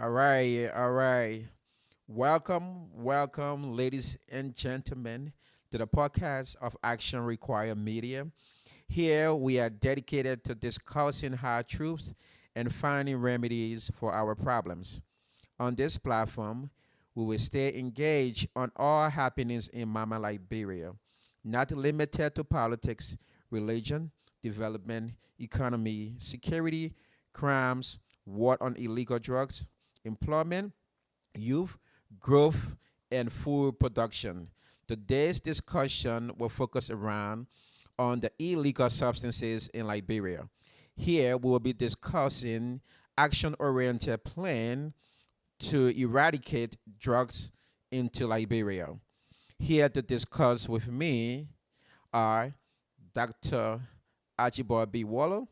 All right, all right. Welcome, ladies and gentlemen, to the podcast of Action Require Media. Here we are dedicated to discussing hard truths and finding remedies for our problems. On this platform, we will stay engaged on all happenings in Mama Liberia, not limited to politics, religion, development, economy, security, crimes, war on illegal drugs, employment, youth, growth, and food production. Today's discussion will focus around on the illegal substances in Liberia. Here we will be discussing action-oriented plan to eradicate drugs into Liberia. Here to discuss with me are Dr. Archibald B. Waller,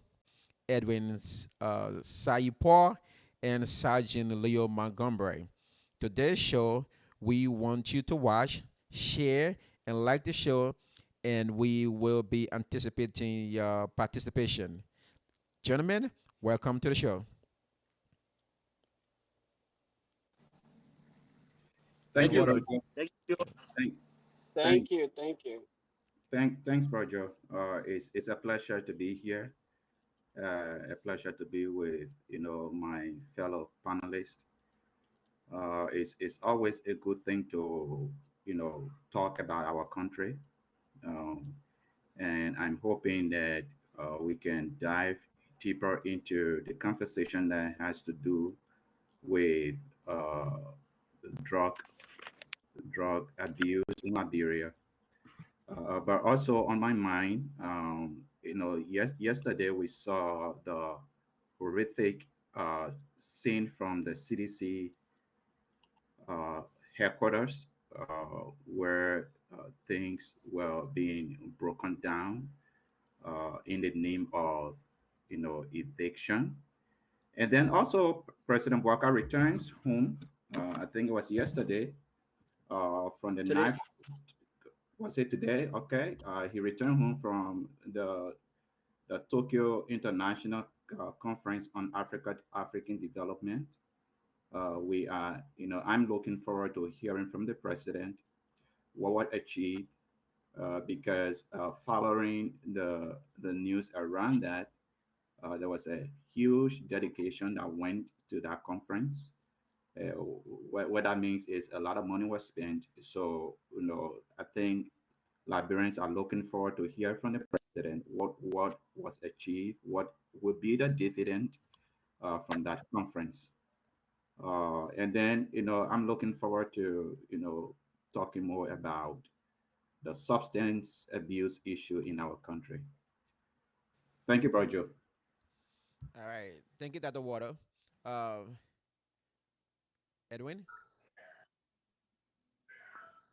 Edwin Sayipor, and Sergeant Leo Montgomery. Today's show, we want you to watch, share, and like the show, and we will be anticipating your participation. Gentlemen, welcome to the show. Thank Thank you, you. Bro Thank Joe. Thank you. Thank, thank, thank you, thank you. thanks, Bro Joe. It's a pleasure to be here. A pleasure to be with my fellow panelists. It's always a good thing to talk about our country, um, and I'm hoping that we can dive deeper into the conversation that has to do with uh, drug drug abuse in Liberia. But also on my mind, yesterday we saw the horrific scene from the CDC uh, headquarters, where things were being broken down in the name of, eviction. And then also President Walker returns home. I think it was yesterday, from the Today, knife. Was it today? Okay. He returned home from the Tokyo International Conference on African Development. We are, I'm looking forward to hearing from the president what was achieved, because following the news around that, there was a huge dedication that went to that conference. What that means is a lot of money was spent. So, I think Liberians are looking forward to hear from the president what was achieved, what would be the dividend from that conference. And then, I'm looking forward to, talking more about the substance abuse issue in our country. Thank you, Bro. All right. Thank you, Dr. Water. Uh, Edwin?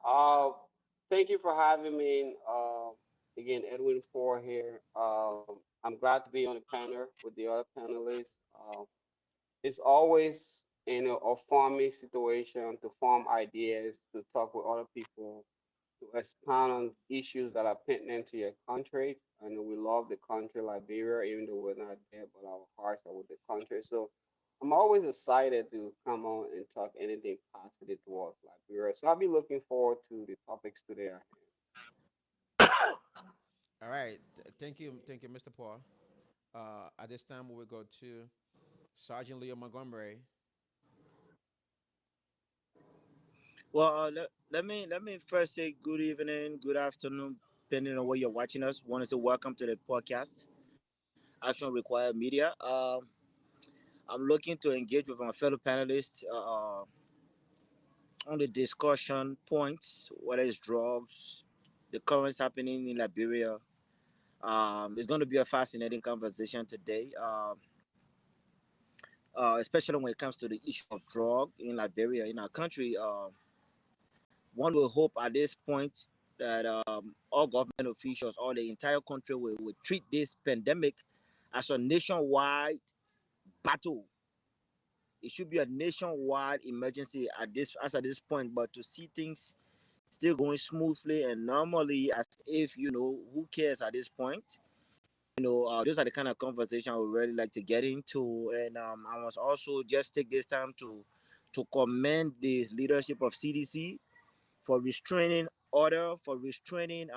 Uh, Thank you for having me. Again, Edwin Four here. I'm glad to be on the panel with the other panelists. It's always a farming situation to farm ideas, to talk with other people, to expound on issues that are pertinent to your country. I know we love the country Liberia, even though we're not there, but our hearts are with the country. So I'm always excited to come on and talk anything positive towards Liberia. So I'll be looking forward to the topics today. All right. Thank you, Mr. Paul. At this time, we will go to Sergeant Leo Montgomery. well, let me first say good evening, good afternoon, depending on where you're watching us. Want to say welcome to the podcast, Action Required Media. I'm looking to engage with my fellow panelists on the discussion points, whether it's drugs, the currents happening in Liberia. It's going to be a fascinating conversation today, especially when it comes to the issue of drug in Liberia, in our country. One will hope at this point that all government officials, all the entire country will treat this pandemic as a nationwide battle. It should be a nationwide emergency at this point. But to see things still going smoothly and normally, as if who cares at this point. those are the kind of conversation I would really like to get into. And I must also just take this time to commend the leadership of CDC for restraining order, for restraining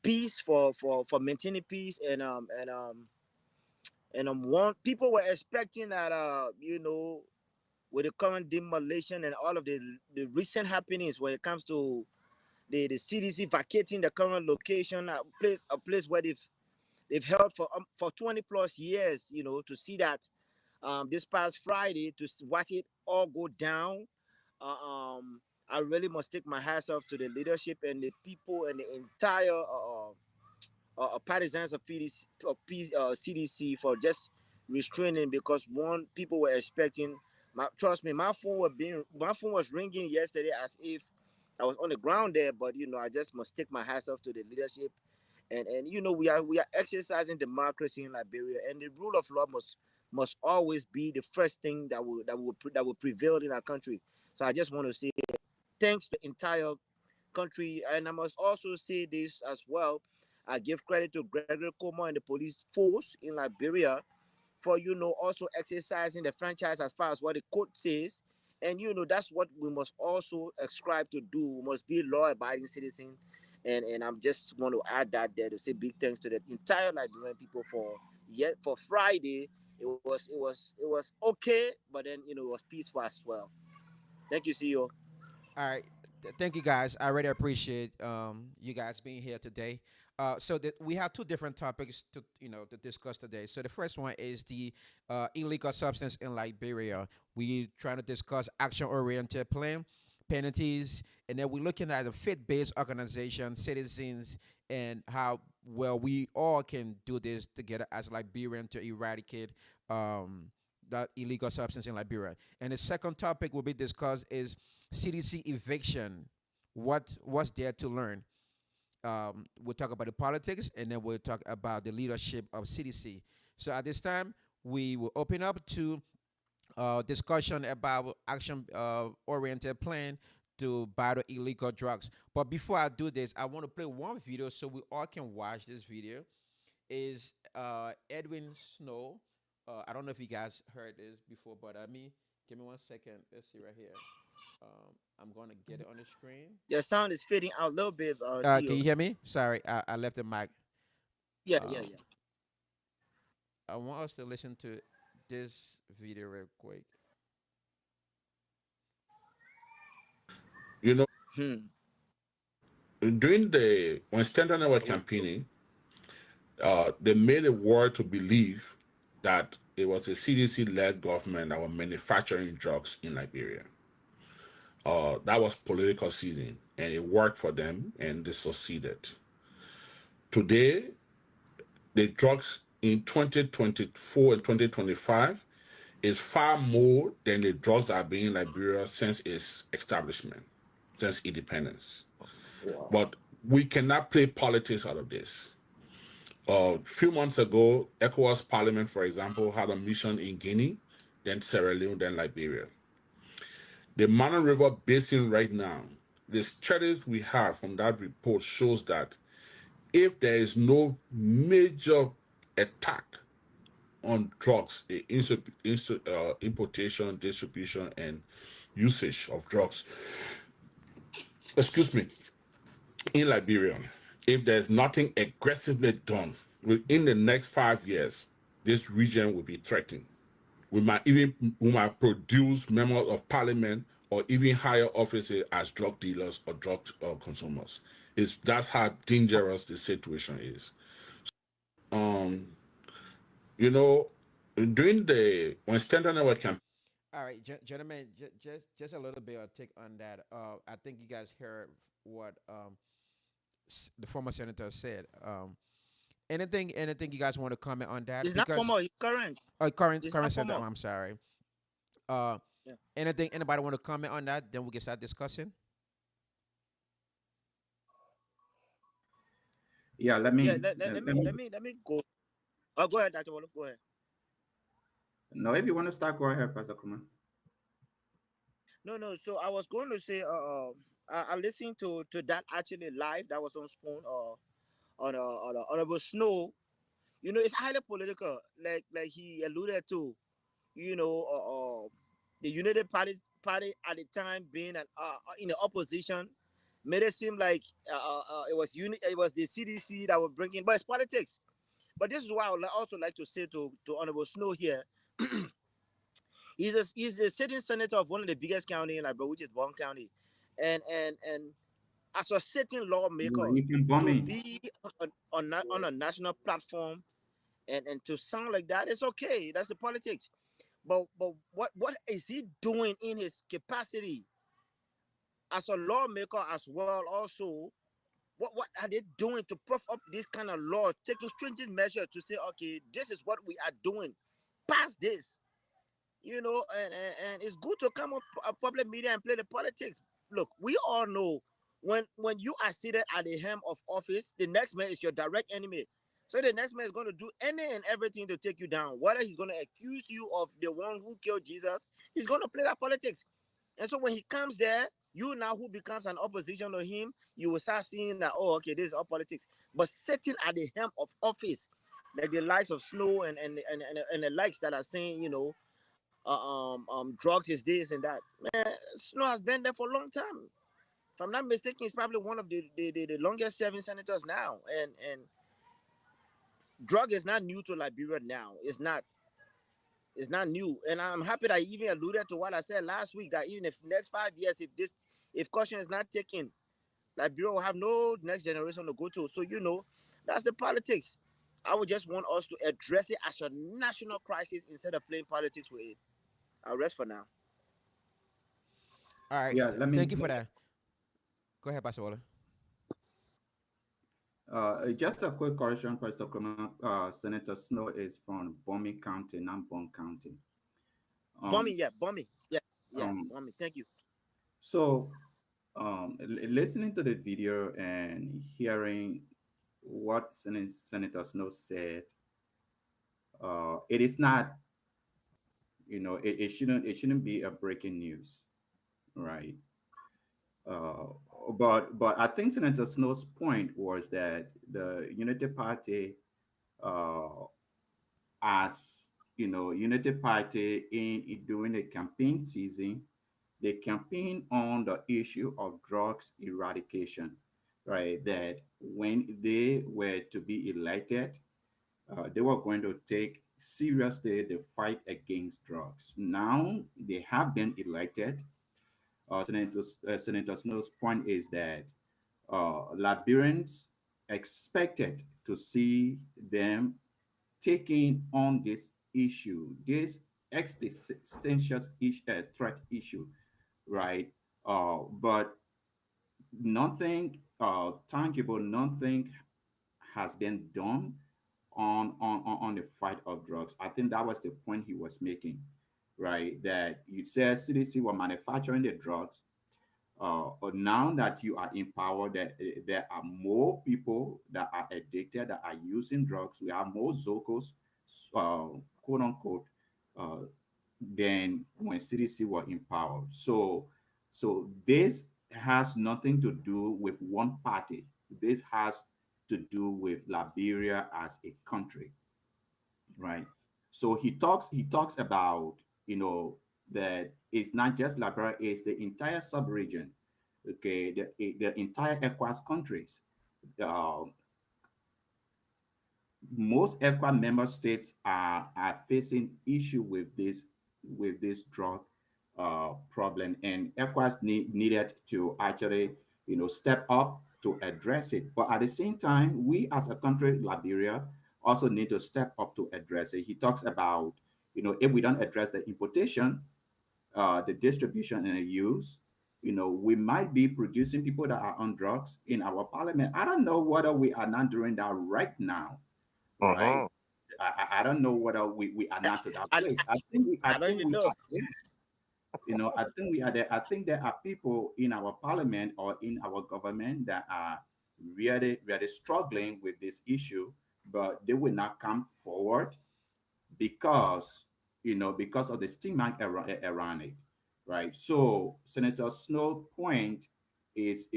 peace, for maintaining peace. And one people were expecting that with the current demolition and all of the recent happenings when it comes to the CDC vacating the current location, a place where they've held for 20 plus years, to see that this past Friday, to watch it all go down. I really must take my hats off to the leadership and the people and the entire partisans of CDC for just restraining, because one, people were expecting. Trust me, my phone was ringing yesterday as if I was on the ground there. But I just must take my hats off to the leadership, and we are exercising democracy in Liberia, and the rule of law must always be the first thing that will prevail in our country. So I just want to say thanks to the entire country. And I must also say this as well. I give credit to Gregory Como and the police force in Liberia for also exercising the franchise as far as what the code says. And that's what we must also ascribe to do. We must be law-abiding citizens. And I'm just want to add that there to say big thanks to the entire Liberian people for Friday. It was okay, but then it was peaceful as well. Thank you, CEO. All right. Thank you guys. I really appreciate you guys being here today. We have two different topics to discuss today. So the first one is the illegal substance in Liberia. We trying to discuss action-oriented plan, penalties, and then we're looking at the faith-based organization, citizens, and how well we all can do this together as Liberian to eradicate that illegal substance in Liberia. And the second topic will be discussed is CDC eviction. What's there to learn? We'll talk about the politics, and then we'll talk about the leadership of CDC. So at this time, we will open up to discussion about action oriented plan to battle illegal drugs. But before I do this, I want to play one video so we all can watch this video. Is Edwin Snow? I don't know if you guys heard this before, but give me 1 second. Let's see right here. I'm gonna get it on the screen. Your sound is fading out a little bit, Can CEO. you hear me? Sorry, I left the mic. Yeah, yeah, Um, yeah. I want us to listen to this video real quick. Hmm. During the when Standard Network campaigning, they made a war to believe that it was a CDC-led government that was manufacturing drugs in Liberia. That was political season, and it worked for them, and they succeeded. Today, the drugs in 2024 and 2025 is far more than the drugs that have been in Liberia since its establishment, since independence. But we cannot play politics out of this. A few months ago, ECOWAS Parliament, for example, had a mission in Guinea, then Sierra Leone, then Liberia. The Mana River Basin right now, the studies we have from that report shows that if there is no major attack on drugs, the importation, distribution, and usage of drugs, excuse me, in Liberia, if there's nothing aggressively done within the next 5 years, this region will be threatened. We might produce members of parliament or even higher officers as drug dealers or drug consumers. That's how dangerous the situation is. Um, you know, during the when Standard Network campaign. All right, gentlemen, just a little bit of take on that. I think you guys heard what the former senator said. Anything you guys want to comment on that? It's not Because formal. It's current. current It's not senator. formal. I'm sorry. Uh, Yeah. anything anybody want to comment on that? Then we can start discussing. Yeah, let Yeah. me Let me let me. let me let me go. Oh, go ahead, Dr. Wolof. Go ahead. No, if you want to start, go ahead, Pastor Kuma. No, no. So I was going to say, I listened to that actually live. That was on Spoon. on Honorable Snow, it's highly political. Like he alluded to, you know, the United Party at the time being in the opposition made it seem like it was the CDC that were bringing, but it's politics. But this is why I would also like to say to Honorable Snow here, he's a sitting senator of one of the biggest county in Liberia, which is Bon County, and as a sitting Yeah, lawmaker he's from to Bombay. be on a national platform and to sound like that, it's okay. That's the politics. But what is he doing in his capacity as a lawmaker as well? Also, what are they doing to prop up this kind of law, taking stringent measures to say, okay, this is what we are doing, pass this, and it's good to come up a public media and play the politics. Look, we all know when you are seated at the helm of office, the next man is your direct enemy. So the next man is going to do any and everything to take you down. Whether he's going to accuse you of the one who killed Jesus, he's going to play that politics. And so when he comes there, you now who becomes an opposition to him, you will start seeing that, oh, okay, this is all politics. But sitting at the helm of office, like the likes of Snow and the likes that are saying, drugs is this and that. Man, Snow has been there for a long time. If I'm not mistaken, he's probably one of the longest serving senators now. And drug is not new to Liberia now. It's not new. And I'm happy that I even alluded to what I said last week, that even if next 5 years, if caution is not taken, Liberia will have no next generation to go to. So that's the politics. I would just want us to address it as a national crisis instead of playing politics with it. I'll rest for now. All right. Yeah, Thank you for that. Go ahead, Pastor Waller. just a quick correction, Pastor Kuma. Senator Snow is from Bombay County, not Bon County. Um, Bombing. Yeah, um, bombing. Thank you. so, listening to the video and hearing what Senator Snow said, it is not, it shouldn't be a breaking news, right? Uh, but I think Senator Snow's point was that the Unity Party, uh, as Unity Party in during the campaign season, they campaign on the issue of drugs eradication, right? That when they were to be elected, they were going to take seriously the fight against drugs. Now they have been elected. Senator Snow's point is that Liberians expected to see them taking on this issue, this existential threat issue, right? But nothing tangible, nothing has been done on the fight of drugs. I think that was the point he was making, right? That you said CDC were manufacturing the drugs. But now that you are in power, that there are more people that are addicted, that are using drugs. We have more Zocos, quote unquote, uh, than when CDC were in power. So this has nothing to do with one party. This has to do with Liberia as a country, right? So he talks about that it's not just Liberia, it's the entire sub-region, okay, the entire ECOWAS countries. Uh, Most ECOWAS member states are facing issue with this drug problem, and ECOWAS needed to actually step up to address it. But at the same time, we as a country, Liberia, also need to step up to address it. He talks about if we don't address the importation, the distribution and the use, we might be producing people that are on drugs in our parliament. I don't know whether we are not doing that right now, right? Uh-huh. I don't know whether we are not to that I, place. I I don't think even we know. are there. I think we are there. I think there are people in our parliament or in our government that are really, really struggling with this issue, but they will not come forward because because of the stigma around it, right? So Senator Snow's point is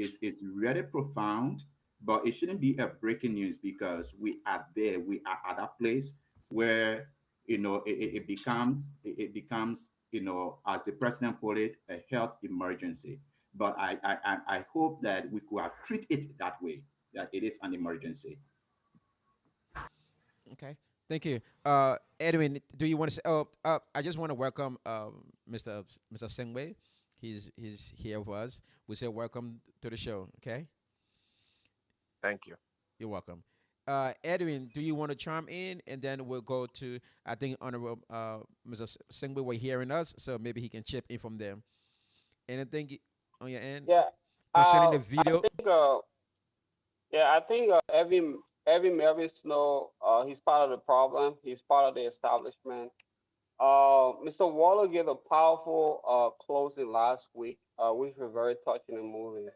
really profound, but it shouldn't be a breaking news because we are there. We are at that place where it becomes as the president put it, a health emergency. But I hope that we could have treat it that way, that it is an emergency. Okay. Thank you. Edwin, do you want to say? Oh, I just want to welcome Mr. Sengwei. He's here with us. We say welcome to the show. Okay. Thank you. You're welcome. Edwin, do you want to chime in, and then we'll go to I think Honorable Mr. Sengwei were hearing us, so maybe he can chip in from there. Anything on your end Yeah. concerning the I video? think yeah, I think every Melvin Snow, he's part of the problem. He's part of the establishment. Mr. Waller gave a powerful closing last week, which was very touching and moving.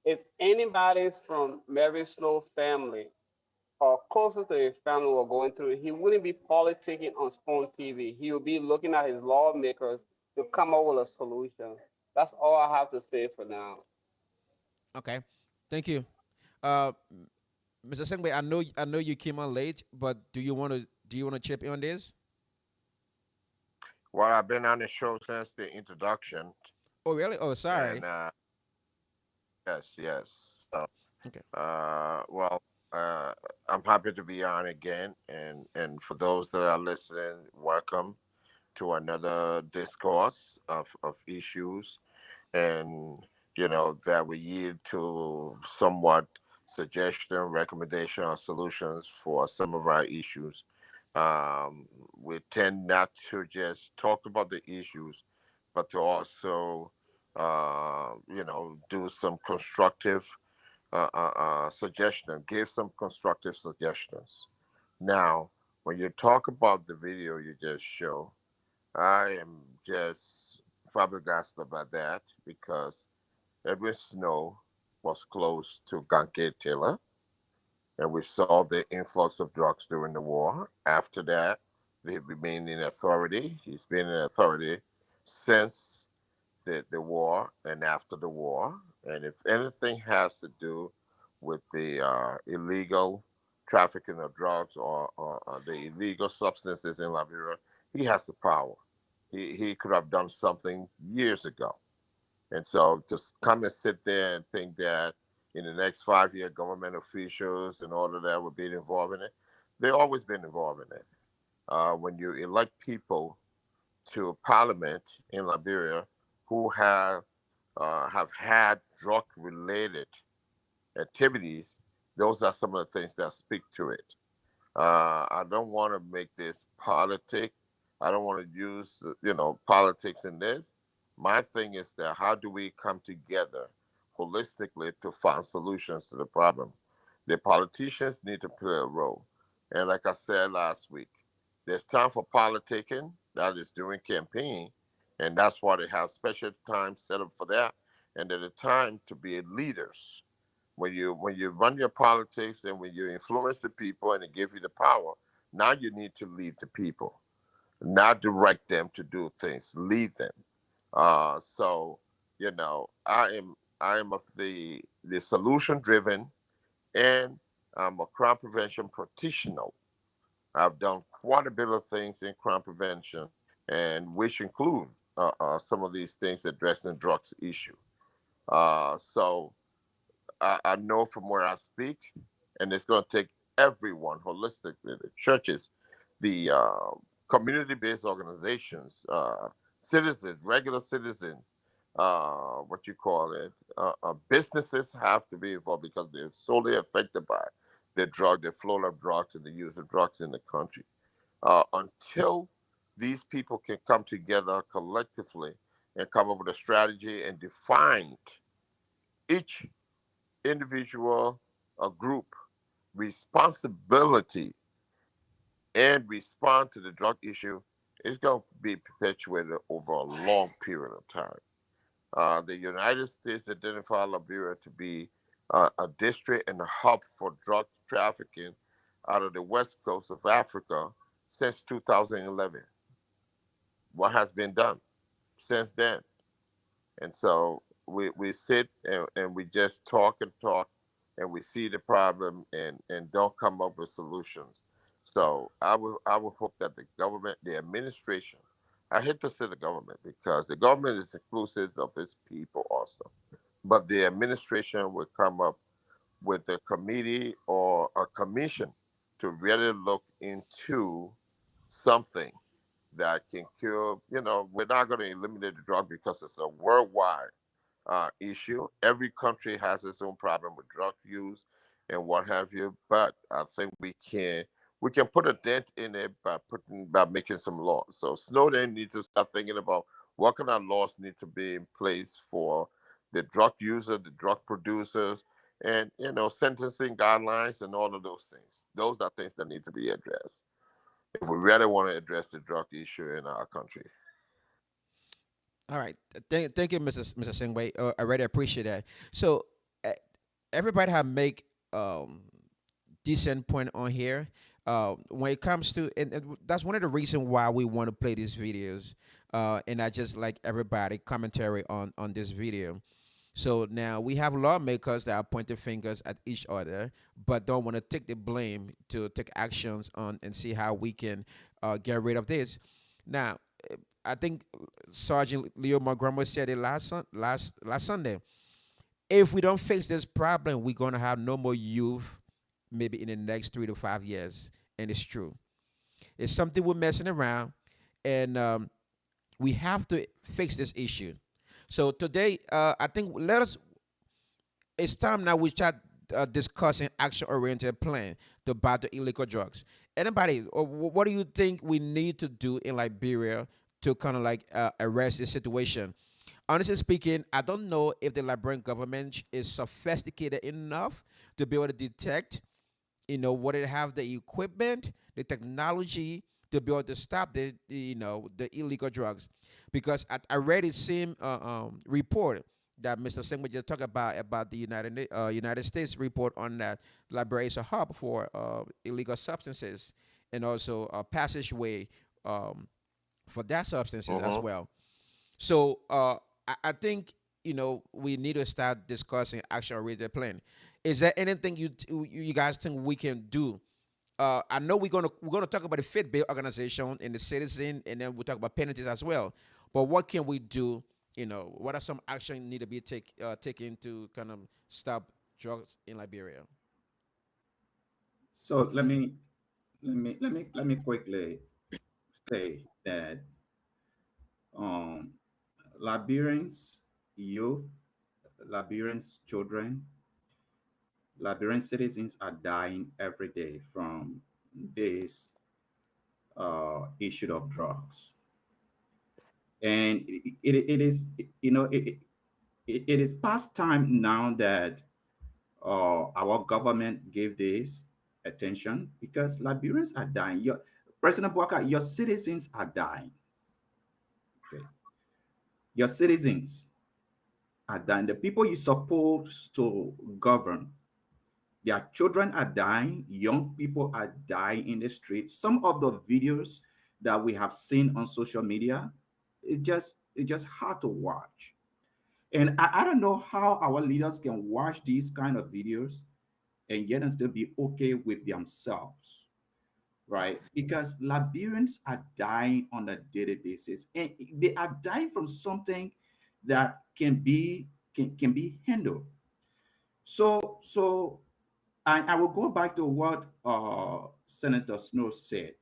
If anybody's from Mary Snow family or closer to his family were going through it, he wouldn't be politicking on Spoon TV. He would be looking at his lawmakers to come up with a solution. That's all I have to say for now. Okay. Thank you. Uh, Mr. Sengwei, I know you came on late, but do you want to chip in on this? Well, I've been on the show since the introduction, Oh, really? Oh, and sorry. yes, yes. So, Okay. well, I'm happy to be on again, and for those that are listening, welcome to another discourse of issues, and that will yield to somewhat suggestion, recommendation, or solutions for some of our issues. Um, we tend not to just talk about the issues, but to also, do some constructive suggestion, give some constructive suggestions. Now, when you talk about the video you just show, I am just flabbergasted about that because Edwin Snow was close to Gankay Taylor, and we saw the influx of drugs during the war. After that, they remained in authority. He's been in authority since the war and after the war. And if anything has to do with the illegal trafficking of drugs or the illegal substances in Liberia, he has the power. He could have done something years ago. And so just come and sit there and think that in the next 5 year government officials and all of that would be involved in it. They've always been involved in it. When you elect people to parliament in Liberia who have had drug related activities, those are some of the things that speak to it. I don't want to make this politic. I don't want to use politics in this. My thing is that how do we come together holistically to find solutions to the problem? The politicians need to play a role, and like I said last week, there's time for politicking. That is during campaign, and that's why they have special time set up for that. And there's a time to be leaders when you run your politics and when you influence the people and they give you the power, now you need to lead the people, not direct them to do things, lead them. So I am of the solution driven, and I'm a crime prevention practitioner. I've done quite a bit of things in crime prevention, and which include some of these things addressing drugs issue. So I know from where I speak, and it's going to take everyone holistically, the churches, the community-based organizations, citizens, regular citizens, what you call it, businesses have to be involved because they're solely affected by the flow of drugs and the use of drugs in the country. Until these people can come together collectively and come up with a strategy and define each individual or group responsibility and respond to the drug issue is going to be perpetuated over a long period of time. The United States identified Liberia to be a district and a hub for drug trafficking out of the west coast of Africa since 2011. What has been done since then? And so we sit and we just talk and talk and we see the problem and don't come up with solutions. So I would hope that the government, the administration, I hate to say the government because the government is inclusive of its people also, but the administration would come up with a committee or a commission to really look into something that can cure. We're not going to eliminate the drug because it's a worldwide issue. Every country has its own problem with drug use and what have you. But I think we can put a dent in it by making some laws. So Snowden needs to start thinking about what kind of laws need to be in place for the drug user, the drug producers, and sentencing guidelines and all of those things. Those are things that need to be addressed if we really want to address the drug issue in our country. All right. Thank you, Mrs. Singway. I really appreciate that. So, uh, everybody have make decent point on here. When it comes to, and that's one of the reasons why we want to play these videos. And I just like everybody commentary on this video. So now we have lawmakers that are pointing fingers at each other, but don't want to take the blame to take actions on and see how we can get rid of this. Now, I think Sergeant Leo Montgomery said it last Sunday. If we don't fix this problem, we're gonna have no more youth, maybe in the next 3 to 5 years, and it's true. It's something we're messing around, and we have to fix this issue. So today, I think let us. It's time now we start discussing action-oriented plan to battle illegal drugs. Anybody, or what do you think we need to do in Liberia to kind of like arrest this situation? Honestly speaking, I don't know if the Liberian government is sophisticated enough to be able to detect, what it have the equipment, the technology to be able to stop the illegal drugs, because I read the same report that Mr. Singh just talked about the United States report on that Liberia is a hub for illegal substances and also a passageway um, for that substances as Hmm. well. So I think we need to start discussing action oriented plan. Is there anything you guys think we can do? I know we're gonna talk about the Fitbit organization and the citizen, and then we'll talk about penalties as well. But what can we do? What are some action need to be taken to kind of stop drugs in Liberia? So let me quickly say that um, Liberians youth, Liberians children, Liberian citizens are dying every day from this issue of drugs, and it is it is past time now that our government gave this attention because Liberians are dying. Your President Bwaka, your citizens are dying. Okay, your citizens are dying. The people you're supposed to govern, their children are dying. Young people are dying in the streets. Some of the videos that we have seen on social media, it just hard to watch. And I don't know how our leaders can watch these kind of videos and yet and still be okay with themselves, right? Because Liberians are dying on a daily basis, and they are dying from something that can be handled. So I will go back to what Senator Snow said,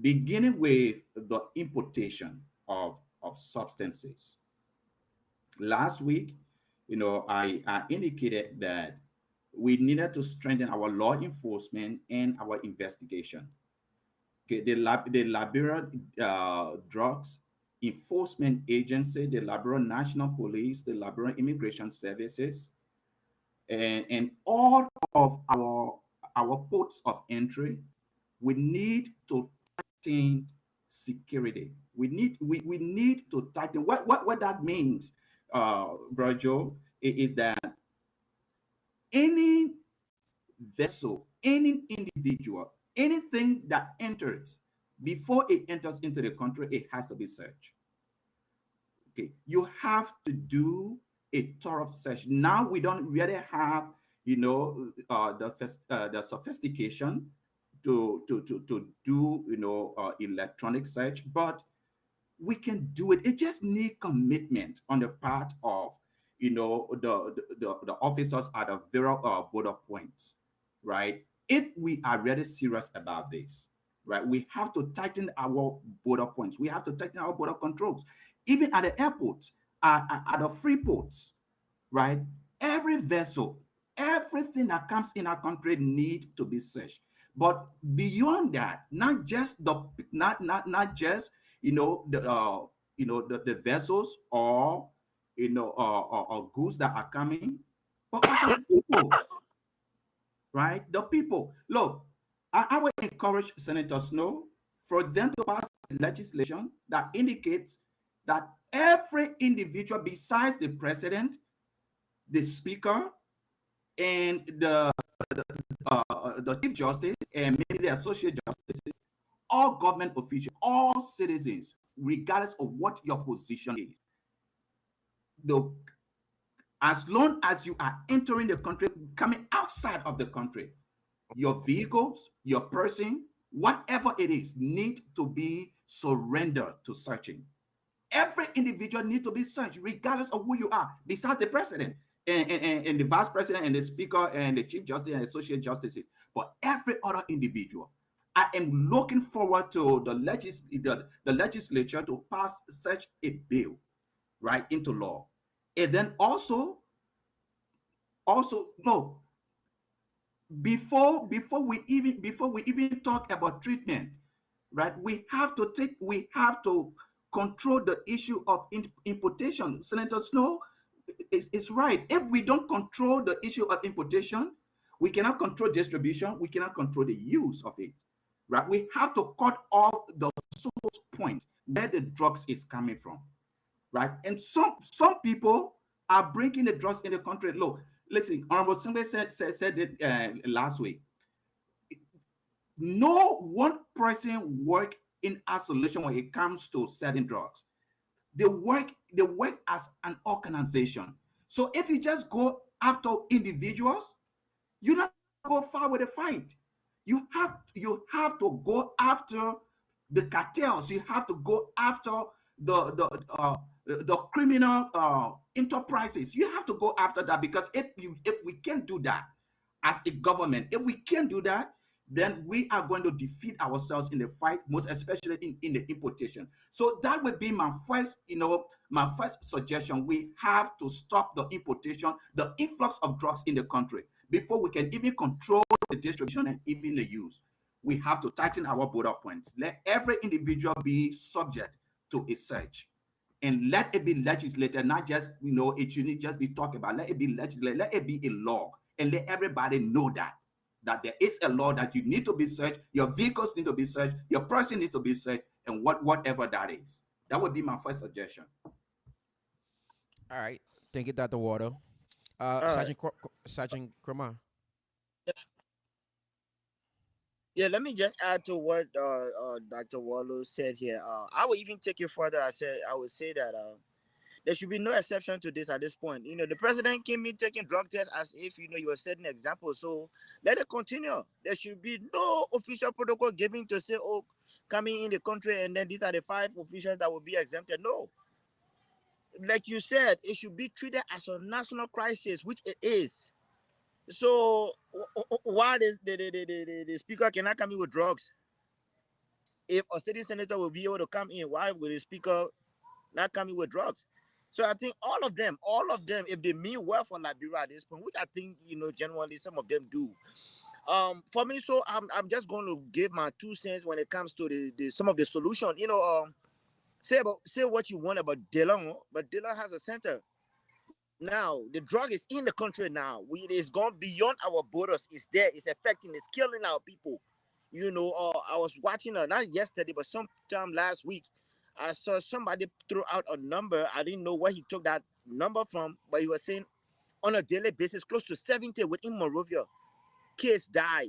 beginning with the importation of substances. Last week, I indicated that we needed to strengthen our law enforcement and our investigation. Okay, the Liberian Drugs Enforcement Agency, the Liberian National Police, the Liberian Immigration Services, and all of our ports of entry, we need to tighten security. We need to tighten what that means, Bro Joe, is that any vessel, any individual, anything that enters, before it enters into the country, it has to be searched. Okay, you have to do a thorough search. Now we don't really have the sophistication to do electronic search, but we can do it. It just need commitment on the part of the officers at the very border points, right? If we are really serious about this, right, we have to tighten our border points. We have to tighten our border controls, even at the airports, at the free ports, right? Every vessel, everything that comes in our country need to be searched. But beyond that, not just not just the vessels or or goods that are coming, but also the people, right? The people. Look, I would encourage Senator Snow for them to pass legislation that indicates that every individual besides the president, the speaker, and the chief justice, and maybe the associate justice, all government officials, all citizens, regardless of what your position is, the as long as you are entering the country, coming outside of the country, your vehicles, your person, whatever it is, need to be surrendered to searching. Every individual needs to be searched, regardless of who you are, besides the president and the vice president and the speaker and the chief justice and associate justices. But every other individual, I am looking forward to the legislature to pass such a bill, right, into law. And then also no, before we even talk about treatment, right, we have to control the issue of importation. Senator Snow is right. If we don't control the issue of importation, we cannot control distribution, we cannot control the use of it, right? We have to cut off the source point where the drugs is coming from, right? And some people are bringing the drugs in the country. Look, listen, Honorable Singbe said it last week. No one person work in isolation when it comes to selling drugs. They work as an organization. So if you just go after individuals, you're not go far with the fight. You have to go after the cartels. You have to go after the criminal enterprises. You have to go after that, because if we can't do that as a government, if we can't do that, then we are going to defeat ourselves in the fight, most especially in the importation. So that would be my first suggestion. We have to stop the importation, the influx of drugs in the country before we can even control the distribution and even the use. We have to tighten our border points. Let every individual be subject to a search, and let it be legislated, not just it shouldn't just be talked about. Let it be legislated, let it be a law, and let everybody know that there is a law that you need to be searched, your vehicles need to be searched, your person needs to be searched, and whatever that is. That would be my first suggestion. All right. Thank you, Dr. Water. All right. Sergeant Crema. Yeah, let me just add to what Dr. Wallow said here. I will even take it further. I would say that there should be no exception to this at this point. The president came in taking drug tests as if you were setting an example. So let it continue. There should be no official protocol given to say, oh, coming in the country and then these are the 5 officials that will be exempted. No, like you said, it should be treated as a national crisis, which it is. So why the speaker cannot come in with drugs? If a sitting senator will be able to come in, why will the speaker not come in with drugs? So I think all of them, if they mean well for Liberia at this point, which I think genuinely some of them do. For me, so I'm just going to give my 2 cents when it comes to the some of the solution. Say what you want about Dillon, but Dillon has a center. Now the drug is in the country now. It is gone beyond our borders. It's there. It's affecting. It's killing our people. I was watching not yesterday, but sometime last week. I saw somebody throw out a number. I didn't know where he took that number from, but he was saying on a daily basis, close to 70 within Monrovia kids die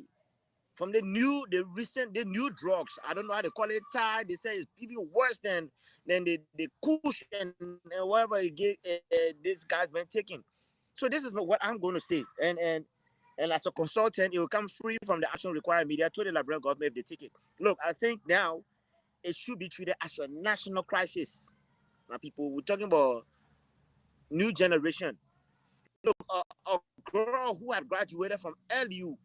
from the new drugs. I don't know how they call it. Thai. They say it's even worse than the Kush and whatever this guy's been taking. So this is what I'm going to say. And And as a consultant, it will come free from the action required media to the Liberian government if they take it. Look, I think now it should be treated as a national crisis. Now, people, we're talking about new generation. Look, a girl who had graduated from LU,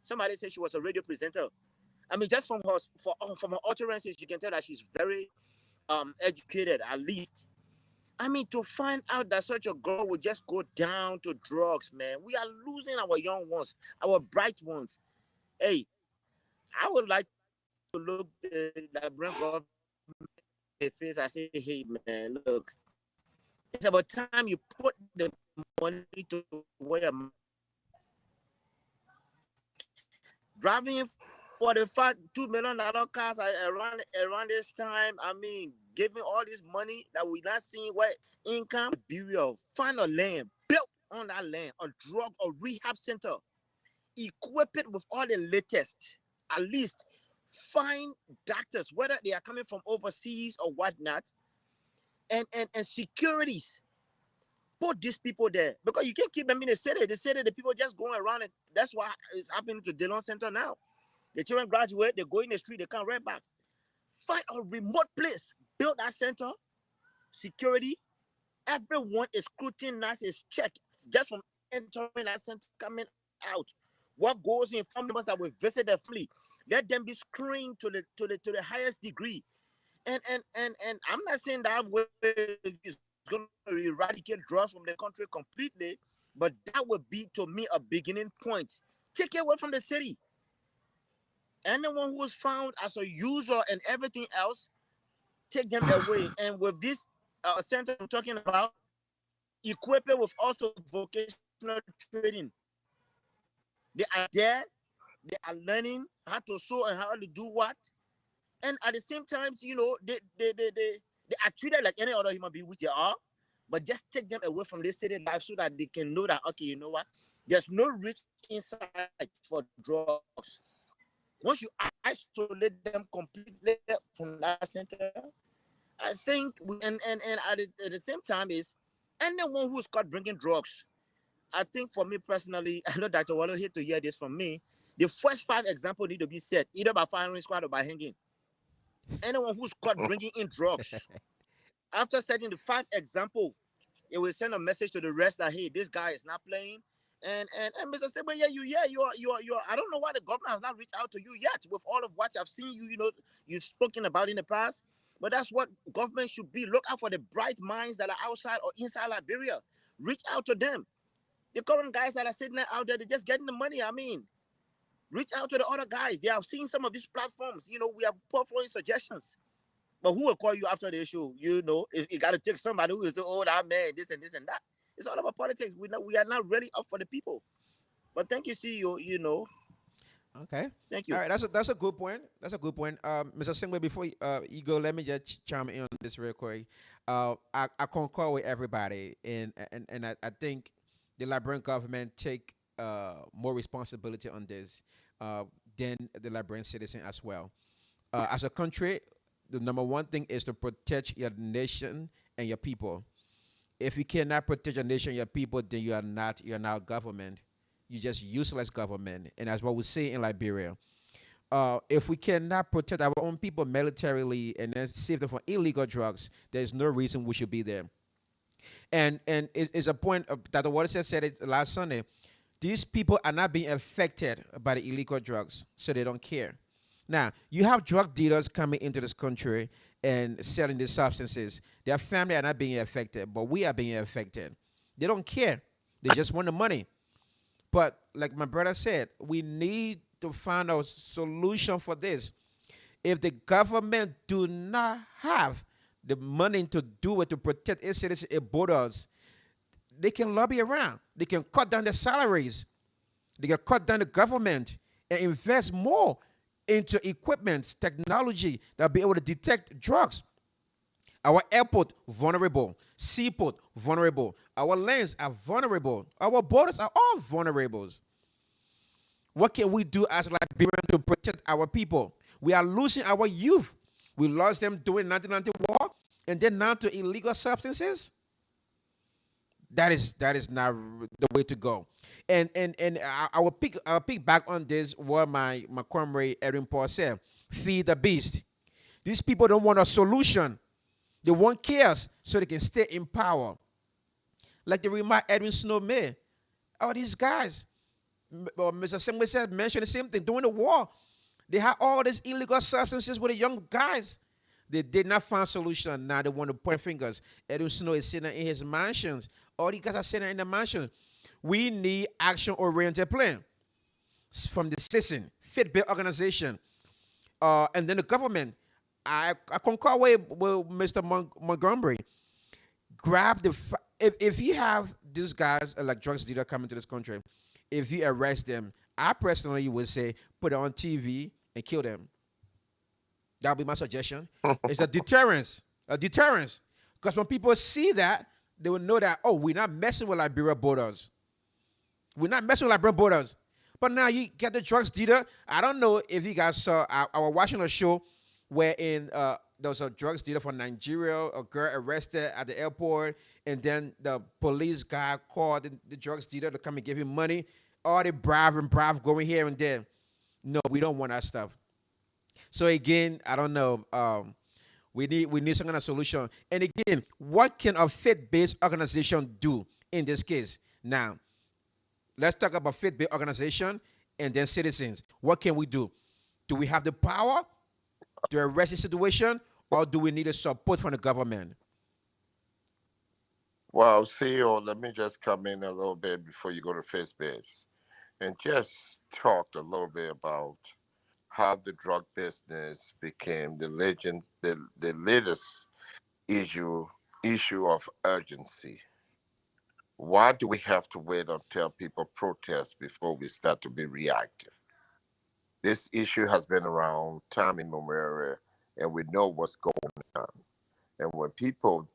somebody said she was a radio presenter. I mean, just from her utterances, you can tell that she's very educated, at least. I mean, to find out that such a girl would just go down to drugs, man, we are losing our young ones, our bright ones. Hey, I would like to look the Liberian government in the face and say, hey, man, look, it's about time you put the money to where your driving for the fact $2 million cars around this time. I mean, giving all this money that we're not seeing where income, burial, find a land, built on that land, a drug or rehab center, equip it with all the latest, at least find doctors, whether they are coming from overseas or whatnot, and securities. Put these people there because you can't keep them in the city. The city, the people just going around it. That's why it's happening to Dillon Center now. The children graduate, they go in the street, they come right back. Find a remote place, build that center, security. Everyone is scrutinized, is checked just from entering that center, coming out. What goes in, family members that will visit the family, let them be screened to the highest degree. And I'm not saying that way is going to eradicate drugs from the country completely, but that would be to me a beginning point. Take it away from the city. Anyone who is found as a user and everything else, take them away. And with this center I'm talking about, equip it with also vocational training. They are there, they are learning how to sew and how to do what. And at the same time, they are treated like any other human being, which they are, but just take them away from this city life so that they can know that, okay, you know what? There's no rich insight for drugs. Once you isolate them completely from that center, I think, and at the same time is anyone who's caught bringing drugs. I think for me personally, I know Dr. Wallo here to hear this from me. The first 5 examples need to be set either by firing squad or by hanging. Anyone who's caught bringing in drugs, after setting the 5 example, it will send a message to the rest that hey, this guy is not playing. And Mr. Sebe, yeah, you are. I don't know why the government has not reached out to you yet with all of what I've seen you've spoken about in the past. But that's what government should be. Look out for the bright minds that are outside or inside Liberia. Reach out to them. The current guys that are sitting out there, they're just getting the money. I mean, reach out to the other guys. They have seen some of these platforms. We have put forward suggestions. But who will call you after the issue? You got to take somebody who is, oh, that man, this and this and that. It's all about politics. We are not really up for the people. But thank you, CEO. Okay. Thank you. All right. That's a good point. That's a good point. Mr. Singway, before you go, let me just chime in on this real quick. I concur with everybody, and I think the Liberian government take more responsibility on this than the Liberian citizen as well. As a country, the number one thing is to protect your nation and your people. If you cannot protect your nation and your people, then you're not government. You're just useless government. And that's what we see in Liberia. If we cannot protect our own people militarily and then save them from illegal drugs, there's no reason we should be there. And it's a point that the Water said it last Sunday. These people are not being affected by the illegal drugs, so they don't care. Now, you have drug dealers coming into this country and selling these substances. Their family are not being affected, but we are being affected. They don't care. They just want the money. But like my brother said, we need to find a solution for this. If the government do not have the money to do it to protect its citizens and borders, they can lobby around. They can cut down their salaries. They can cut down the government and invest more into equipment, technology that will be able to detect drugs. Our airport, vulnerable. Seaport, vulnerable. Our lands are vulnerable. Our borders are all vulnerable. What can we do as Liberians to protect our people? We are losing our youth. We lost them during 1990 war and then now to illegal substances. That is not the way to go. And I will pick back on this what my comrade Erin Paul said. Feed the beast. These people don't want a solution. They want chaos so they can stay in power. Like the remark Edwin Snow made. All these guys, Mr. Samuel said, mentioned the same thing. During the war, they had all these illegal substances with the young guys. They did not find a solution. Now they want to point fingers. Edwin Snow is sitting in his mansions. All these guys are sitting in the mansions. We need action-oriented plan from the citizen, fit-based organization, and then the government. I concur with Mr. Montgomery. Grab if you have these guys like drugs dealer coming to this country, if you arrest them, I personally would say put it on TV and kill them. That would be my suggestion. It's a deterrence. A deterrence. Because when people see that, they will know that, oh, we're not messing with Liberia borders. We're not messing with Liberian borders. But now you get the drugs dealer. I don't know if you guys saw, I was watching a show wherein there was a drugs dealer from Nigeria, a girl arrested at the airport, and then the police guy called the drugs dealer to come and give him money. All the bribe going here and there. No, we don't want that stuff. So again, I don't know. We need some kind of solution. And again, what can a faith-based organization do in this case? Now, let's talk about faith-based organization and then citizens. What can we do? Do we have the power to arrest the situation, or do we need a support from the government? Well, CEO, let me just come in a little bit before you go to first base and just talk a little bit about how the drug business became the latest issue issue of urgency. Why do we have to wait until people protest before we start to be reactive? This issue has been around time immemorial, and we know what's going on. And when people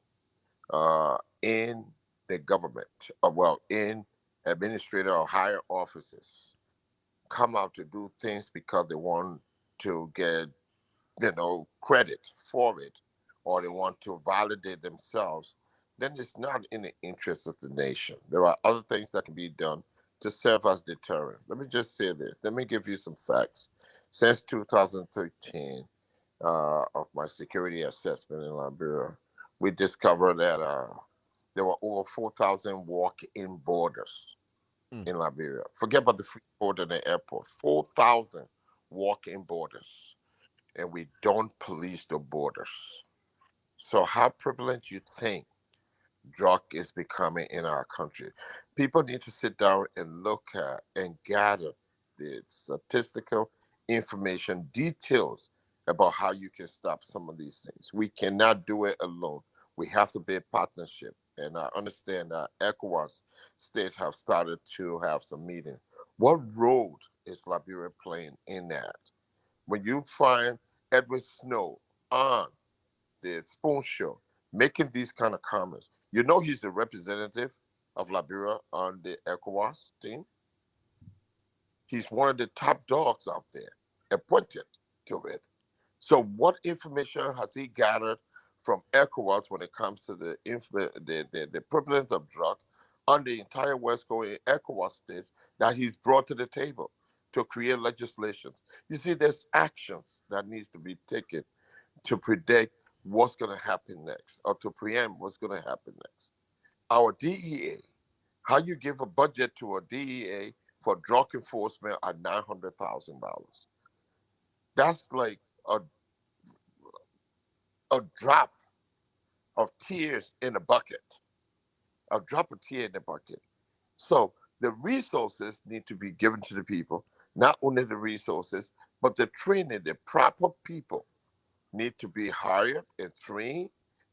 in the government, in administrative or higher offices, come out to do things because they want to get, credit for it, or they want to validate themselves, then it's not in the interest of the nation. There are other things that can be done to serve as deterrent. Let me just say this. Let me give you some facts. Since 2013, of my security assessment in Liberia, we discovered that there were over 4,000 walk-in borders Mm. in Liberia. Forget about the free border and the airport. 4,000 walk-in borders, and we don't police the borders. So how prevalent you think drug is becoming in our country? People need to sit down and look at and gather the statistical information, details about how you can stop some of these things. We cannot do it alone. We have to be a partnership. And I understand that ECOWAS states have started to have some meetings. What role is Liberia playing in that? When you find Edward Snow on the Spoon Show making these kind of comments, you know he's the representative of Liberia on the ECOWAS team. He's one of the top dogs out there, appointed to it. So, what information has he gathered from ECOWAS when it comes to the prevalence of drug on the entire West Coast in ECOWAS states that he's brought to the table to create legislations? You see, there's actions that needs to be taken to predict what's going to happen next, or to preempt what's going to happen next. Our DEA, how you give a budget to a DEA for drug enforcement at $900,000? That's like a drop of tears in a bucket, a drop of tear in the bucket. So the resources need to be given to the people, not only the resources, but the training, the proper people need to be hired and trained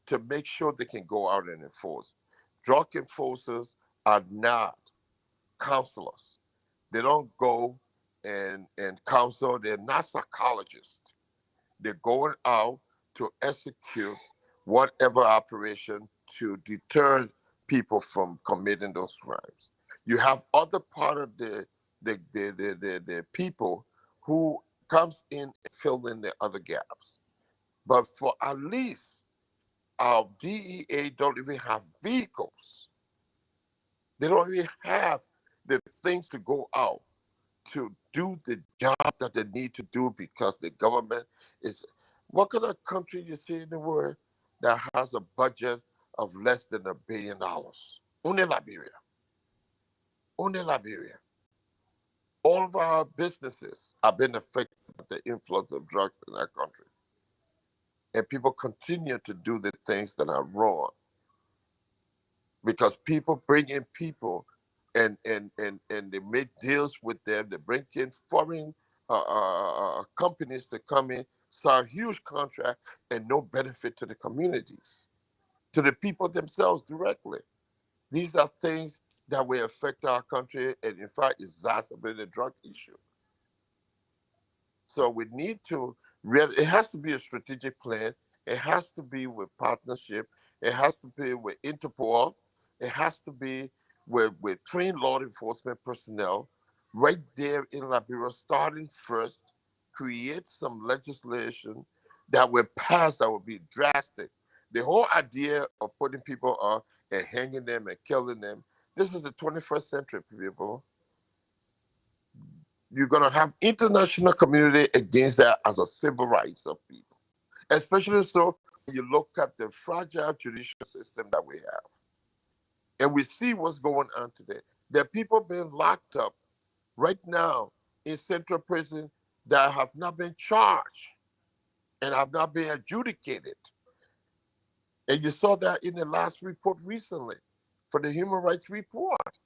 to make sure they can go out and enforce. Drug enforcers are not counselors. They don't go and counsel. They're not psychologists. They're going out to execute whatever operation to deter people from committing those crimes. You have other part of the people who comes in and fill in the other gaps. But for at least our DEA don't even have vehicles They don't even have the things to go out to do the job that they need to do because the government is. What kind of country you see in the world that has a budget of less than $1 billion? Only Liberia. Only Liberia. All of our businesses have been affected by the influx of drugs in that country. And people continue to do the things that are wrong because people bring in people and they make deals with them. They bring in foreign companies to come in, sign huge contract, and no benefit to the communities, to the people themselves directly. These are things that will affect our country and, in fact, exacerbate the drug issue. So we need to really, it has to be a strategic plan. It has to be with partnership. It has to be with Interpol. It has to be with trained law enforcement personnel right there in Liberia, starting first, create some legislation that will pass that will be drastic. The whole idea of putting people on and hanging them and killing them, this is the 21st century, people. You're going to have international community against that as a civil rights of people, especially so when you look at the fragile judicial system that we have. And we see what's going on today. There are people being locked up right now in central prison that have not been charged and have not been adjudicated. And you saw that in the last report recently for the human rights report.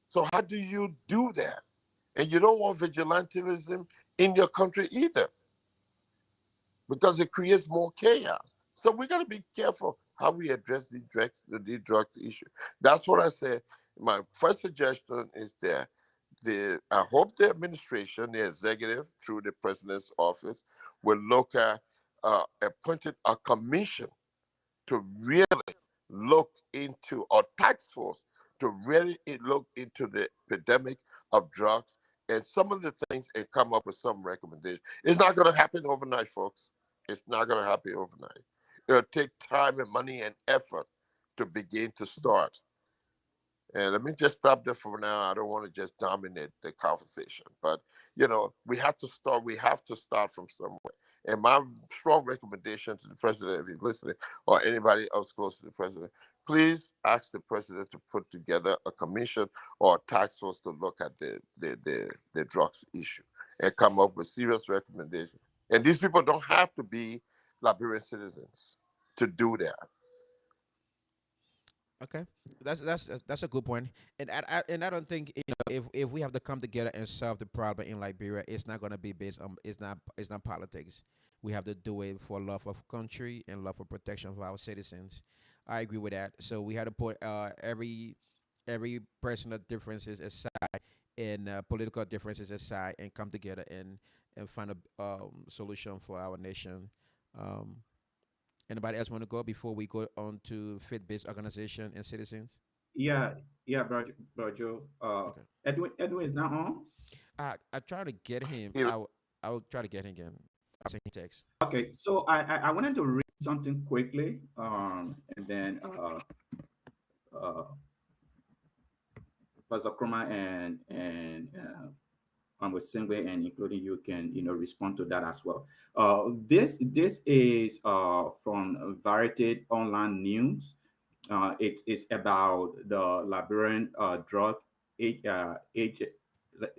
So how do you do that? And you don't want vigilantism in your country either, because it creates more chaos. So we got to be careful how we address the drugs issue. That's what I said. My first suggestion is that I hope the administration, the executive, through the president's office, will look at appointed a commission to really look into, or task force to really look into the epidemic of drugs and some of the things and come up with some recommendations. It's not going to happen overnight, folks. It's not going to happen overnight. It'll take time and money and effort to begin to start. And let me just stop there for now. I don't want to just dominate the conversation, but we have to start. We have to start from somewhere. And my strong recommendation to the president, if he's listening, or anybody else close to the president, please ask the president to put together a commission or a task force to look at the drugs issue and come up with serious recommendations. And these people don't have to be Liberian citizens to do that. Okay, that's a good point, and I don't think if we have to come together and solve the problem in Liberia, it's not gonna be based on it's not politics. We have to do it for love of country and love for protection of our citizens. I agree with that. So we had to put every personal differences aside and political differences aside and come together and find a solution for our nation. Um, Anybody else want to go before we go on to faith-based organization and citizens? Yeah, yeah, bro Joe. Okay. Edwin is now on. I try to get him. You know, I will try to get him again. I'll send him text. Okay, so I wanted to read something quickly, and then uh, Pastor Kroma and with Singwe and including you can respond to that as well. This is from Variety Online News. It is about the Liberian drug age,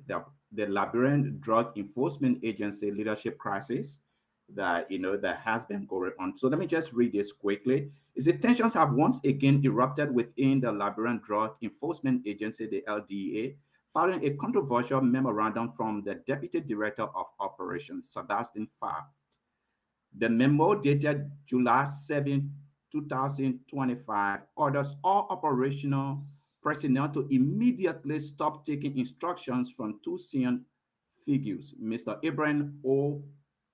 the Liberian Drug Enforcement Agency leadership crisis that has been going on. So let me just read this quickly. Is it tensions have once again erupted within the Liberian Drug Enforcement Agency, the LDA, following a controversial memorandum from the Deputy Director of Operations, Sebastian Farr. The memo dated July 7, 2025, orders all operational personnel to immediately stop taking instructions from two senior figures, Mr. Ibrahim O.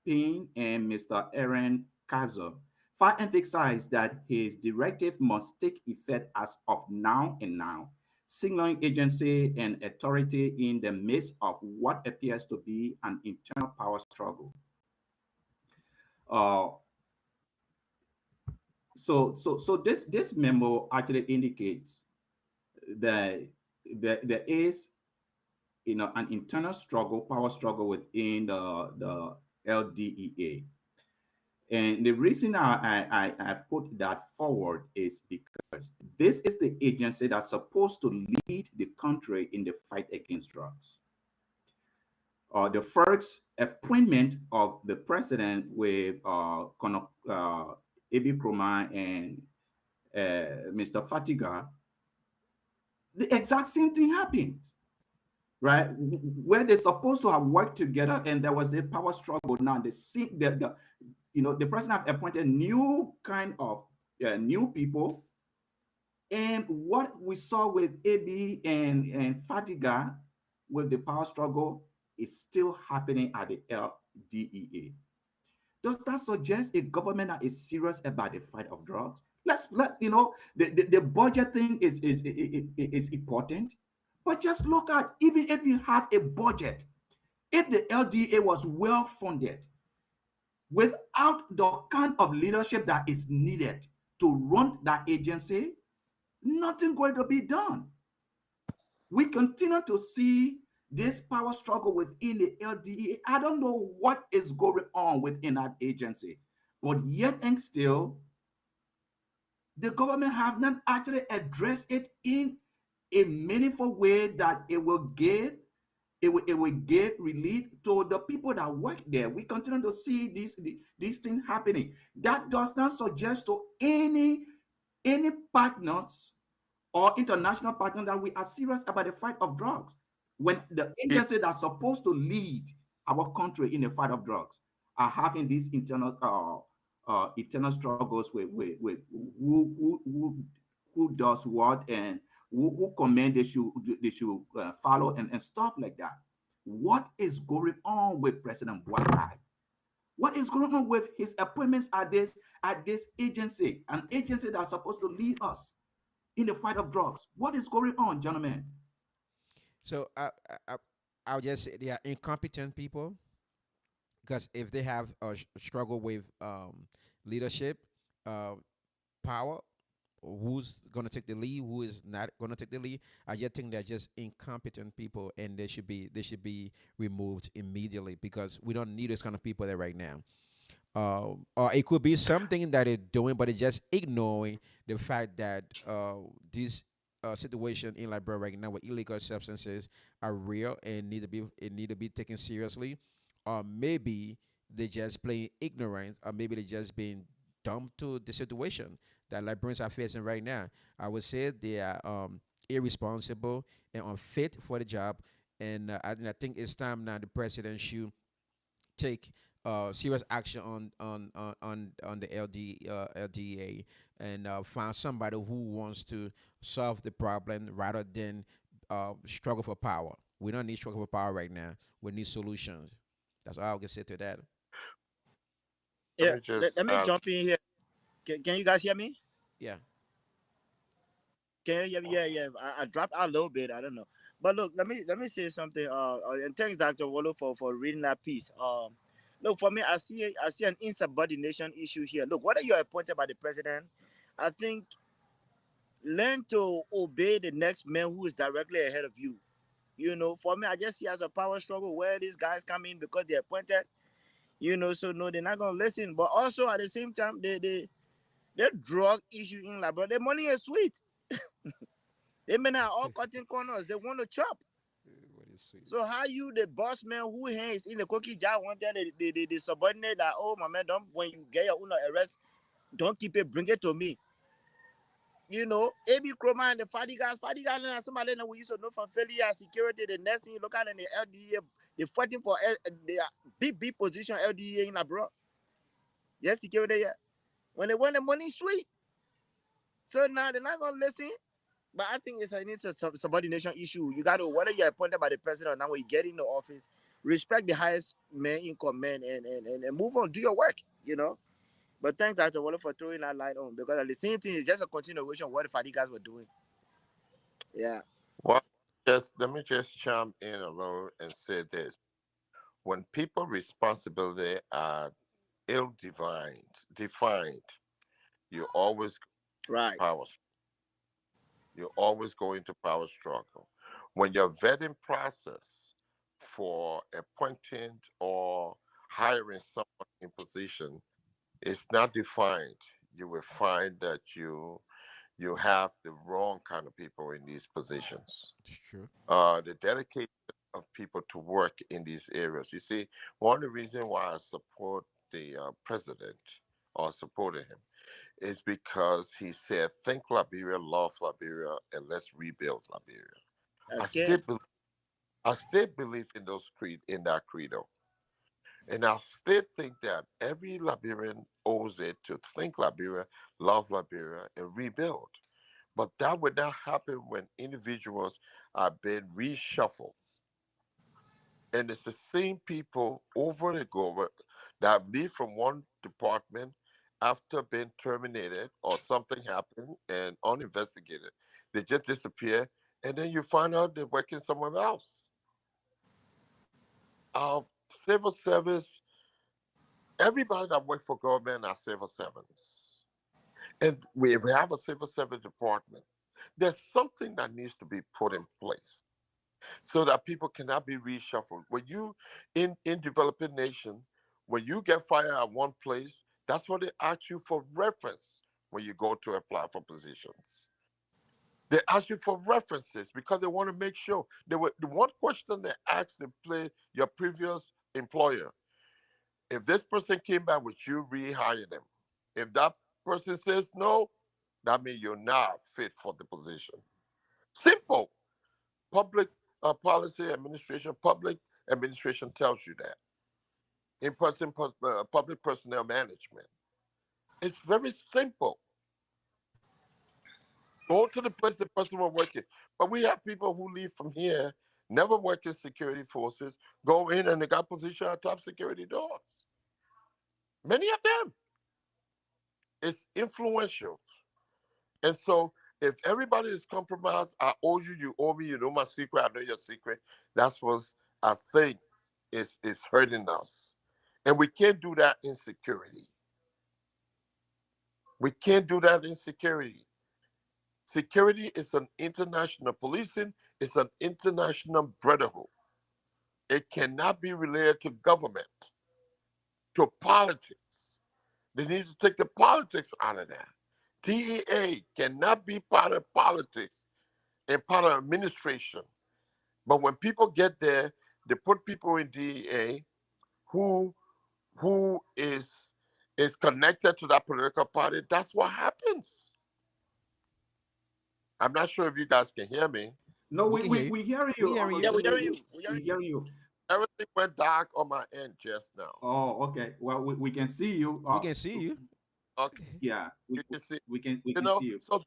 Payne and Mr. Aaron Kazo. Farr emphasized that his directive must take effect as of now and now, signaling agency and authority in the midst of what appears to be an internal power struggle. Uh, so this memo actually indicates that there is, an internal struggle, power struggle within the LDEA. And the reason I put that forward is because this is the agency that's supposed to lead the country in the fight against drugs. The first appointment of the president with Ebi Kroma and Mr. Fatiga, the exact same thing happened, right? Where they're supposed to have worked together, and there was a power struggle. Now the president have appointed new kind of new people, and what we saw with AB and Fatiga with the power struggle is still happening at the LDEA. Does that suggest a government that is serious about the fight of drugs? Let the budget thing is important, but just look at, even if you have a budget, if the LDA was well funded, without the kind of leadership that is needed to run that agency, nothing going to be done. We continue to see this power struggle within the LDA. I don't know what is going on within that agency, but yet and still, the government have not actually addressed it in a meaningful way that it will give relief to the people that work there. We continue to see these things happening. That does not suggest to any partners or international partners that we are serious about the fight of drugs. When the It, agencies that are supposed to lead our country in the fight of drugs are having these internal struggles with who does what, and who command they should follow, and stuff like that. What is going on with President Buhari? What is going on with his appointments at this agency, an agency that's supposed to lead us in the fight of drugs? What is going on, gentlemen? So I'll just say they are incompetent people, because if they have a struggle with leadership, uh, power, who's going to take the lead, who is not going to take the lead, I just think they're just incompetent people, and they should be removed immediately, because we don't need those kind of people there right now. Or it could be something that they're doing, but it's just ignoring the fact that this situation in Liberia right now with illegal substances are real and need to be taken seriously. Or maybe they just plain ignorant, or maybe they just being dumb to the situation that Liberians are facing right now. I would say they are irresponsible and unfit for the job, and I think it's time now the president should take serious action on the LDA, and find somebody who wants to solve the problem rather than struggle for power. We don't need struggle for power right now. We need solutions. That's all I can say to that. let Yeah, me let, just let me jump in here. Can you guys hear me? Yeah. Can you hear me? Yeah, yeah. I dropped out a little bit. I don't know. But look, let me say something. And thanks, Dr. Wallo, for reading that piece. Look, for me, I see an insubordination issue here. Look, whether you're appointed by the president, I think learn to obey the next man who is directly ahead of you. For me, I just see as a power struggle where these guys come in because they're appointed. So no, they're not gonna listen. But also at the same time, the drug issue in Liberia, the money is sweet. They may not all cutting corners. They want to chop. What is sweet? So how you the boss man who hands in the cookie jar one time the subordinate that, oh my man, don't, when you get your own arrest, don't keep it, bring it to me. AB Chroma and the Fatty guys and somebody that we used to know from Philly as security. The next thing you look at in the LDA, they fighting for the big position LDA in abroad. Yes, security. Yeah. When they want the money, sweet. So now they're not gonna listen. But I think it's a subordination issue. You got to, whether you're appointed by the president or now, when you get into office, respect the highest man in command, and move on, do your work, you know. But thanks, Dr. Waller, for throwing that light on, because the same thing is just a continuation of what the Fadi guys were doing. Yeah. well, just let me just chime in a little and say this: when people responsibility are defined, you always go Right. power. You always go into power struggle. When your vetting process for appointing or hiring someone in position is not defined, you will find that you have the wrong kind of people in these positions. It's true. The dedication of people to work in these areas. You see, one of the reasons why I support the president or supported him is because he said, "Think Liberia, love Liberia, and let's rebuild Liberia." I That's still, good. be- I still believe in in that credo, and I still think that every Liberian owes it to think Liberia, love Liberia, and rebuild. But that would not happen when individuals are being reshuffled. And it's the same people over and over that leave from one department after being terminated or something happened and uninvestigated. They just disappear, and then you find out they're working somewhere else. Our civil service, everybody that works for government are civil servants. And we have a civil service department. There's something that needs to be put in place so that people cannot be reshuffled. When you in developing nation, when you get fired at one place, that's what they ask you for reference when you go to apply for positions. They ask you for references because they want to make sure. The one question they asked your previous employer: if this person came back, would you rehire them? If that person says no, that means you're not fit for the position. Simple. Public policy administration, public administration tells you that. Public personnel management. It's very simple. Go to the place the person was working. But we have people who leave from here, never work in security forces, go in and they got position at top security doors. Many of them. It's influential. And so if everybody is compromised, I owe you, you owe me, you know my secret, I know your secret. That's what I think is hurting us. And we can't do that in security. We can't do that in security. Security is an international policing, it's an international brotherhood. It cannot be related to government, to politics. They need to take the politics out of that. DEA cannot be part of politics and part of administration. But when people get there, they put people in DEA who who is connected to that political party. That's what happens. I'm not sure if you guys can hear me. No, We can hear you. we hear We you. hearing Yeah, you. we hear you. We hear We you. hear you. Everything went dark on my end just now. Oh, okay. Well, we can see you. We can see you. Okay, Yeah, you can see. we You can know, see you. so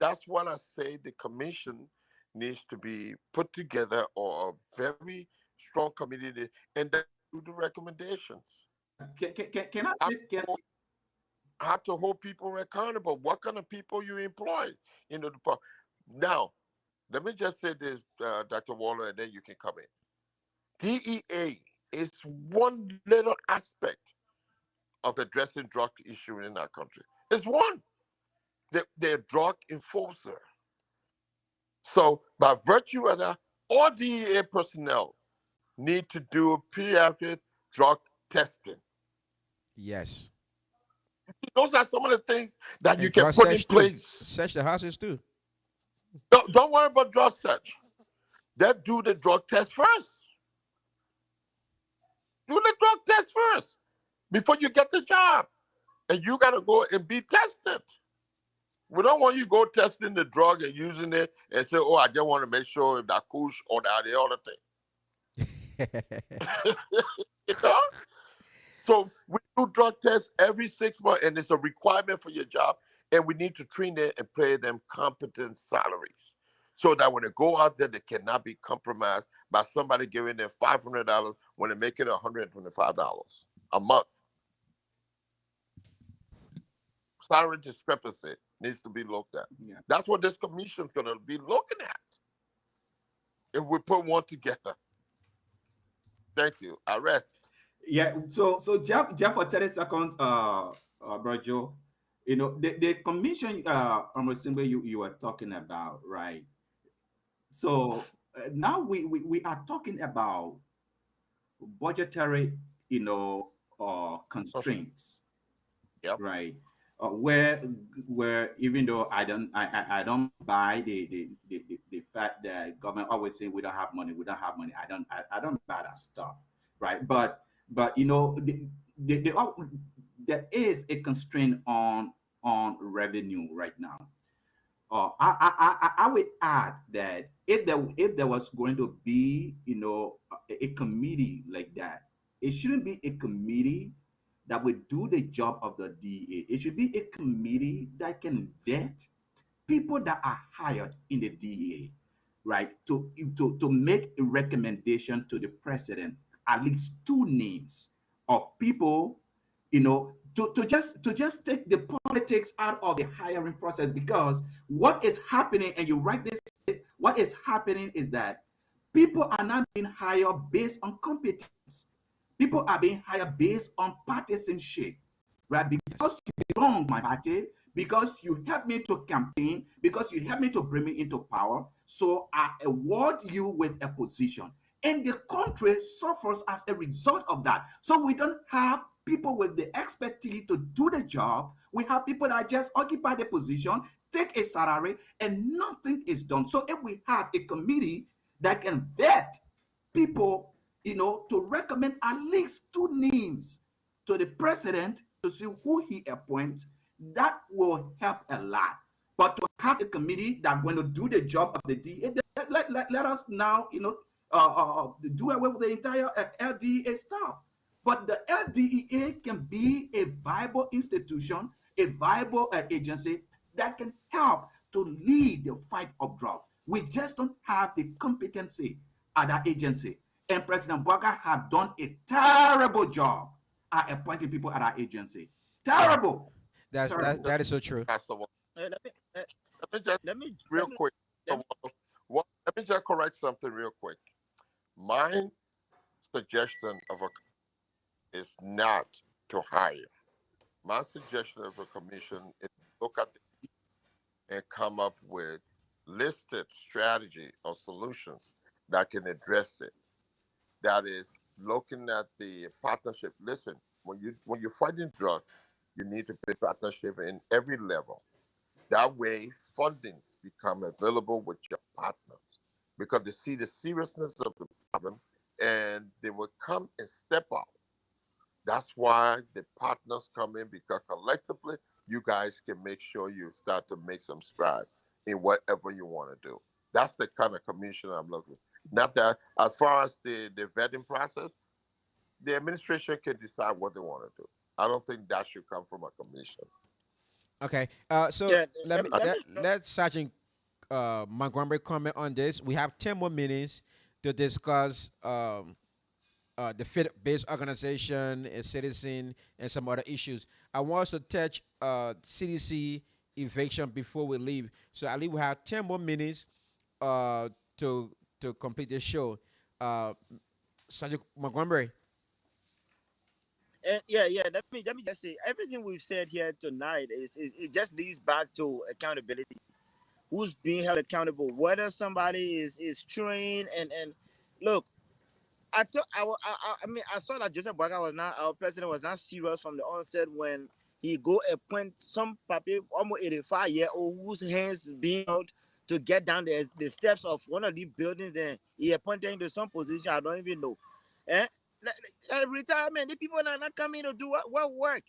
that's what I say. The commission needs to be put together or a very strong committee, and then do the recommendations. Can I How say to hold, how to hold people accountable. What kind of people you employ in the department. Now, let me just say this, Dr. Waller, and then you can come in. DEA is one little aspect of addressing drug issue in our country. It's one. They're drug enforcer. So by virtue of that, all DEA personnel need to do periodic drug testing. Yes. Those are some of the things that you And can drug put in search too. place. Search the houses too. Don't worry about drug search. They do the drug test first. Do the drug test first before you get the job. And you got to go and be tested. We don't want you to go testing the drug and using it and say, oh, I just want to make sure if that kush or that the other thing. You know? So we do drug tests every 6 months, and it's a requirement for your job. And we need to train them and pay them competent salaries so that when they go out there, they cannot be compromised by somebody giving them $500 when they're making $125 a month. Salary discrepancy needs to be looked at. yeah. That's what this commission is going to be looking at if we put one together. Thank you. I rest. Yeah. So Jeff for 30 seconds, Bro Joe. the commission, you were talking about, right? So now we are talking about budgetary, Also, constraints, yep. right? Where even though I don't buy the fact that government always saying we don't have money. I don't buy that stuff, right? But there is a constraint on revenue right now. I would add that if there was going to be, a committee like that, it shouldn't be a committee that would do the job of the DA. It should be a committee that can vet people that are hired in the DEA, right? To make a recommendation to the president, at least two names of people, to just take the politics out of the hiring process. Because what is happening, and you rightly said, what is happening is that people are not being hired based on competence. People are being hired based on partisanship, right? Yes. Because you belong to my party, because you helped me to campaign, because you helped me to bring me into power, so I award you with a position. And the country suffers as a result of that. So we don't have people with the expertise to do the job. We have people that just occupy the position, take a salary, and nothing is done. So if we have a committee that can vet people, to recommend at least two names to the president to see who he appoints, that will help a lot. But to have a committee that's going to do the job of the DA, let us now, do away with the entire LDA staff. But the LDEA can be a viable institution, a viable agency that can help to lead the fight of drugs. We just don't have the competency at that agency. And President Boga have done a terrible job at appointing people at our agency. Yeah, Terrible, that's terrible. that Just that is so true. pass the one. Let me Let me just let me real let me quick. let me Let me just correct something real quick. My suggestion of a is not to hire. My suggestion of a commission is to look at and come up with listed strategy or solutions that can address it. That is looking at the partnership. Listen, when you're fighting drugs, you need to build partnership in every level. That way, fundings become available with your partners because they see the seriousness of the problem and they will come and step out. That's why the partners come in because collectively, you guys can make sure you start to make some strides in whatever you want to do. That's the kind of commission I'm looking. Not that as far as the vetting process, the administration can decide what they want to do. I don't think that should come from a commission. Okay. So yeah let let me me let me let Sergeant Montgomery comment on this. We have 10 more minutes to discuss the fit-based organization, a citizen, and some other issues. I want us to touch CDC eviction before we leave. So I believe we have 10 more minutes uh, to complete the show. Uh, Sergeant Montgomery. and yeah, let me just say everything we've said here tonight is it just leads back to accountability. Who's being held accountable? Whether somebody is trained and look, I thought I mean I saw that Joseph Boakai was not our president was not serious from the onset when he go appoint some papi almost 85-year-old whose hands being held to get down the steps of one of these buildings and he appointed him to some position I don't even know. Eh? Retirement, the people are not coming to do what work.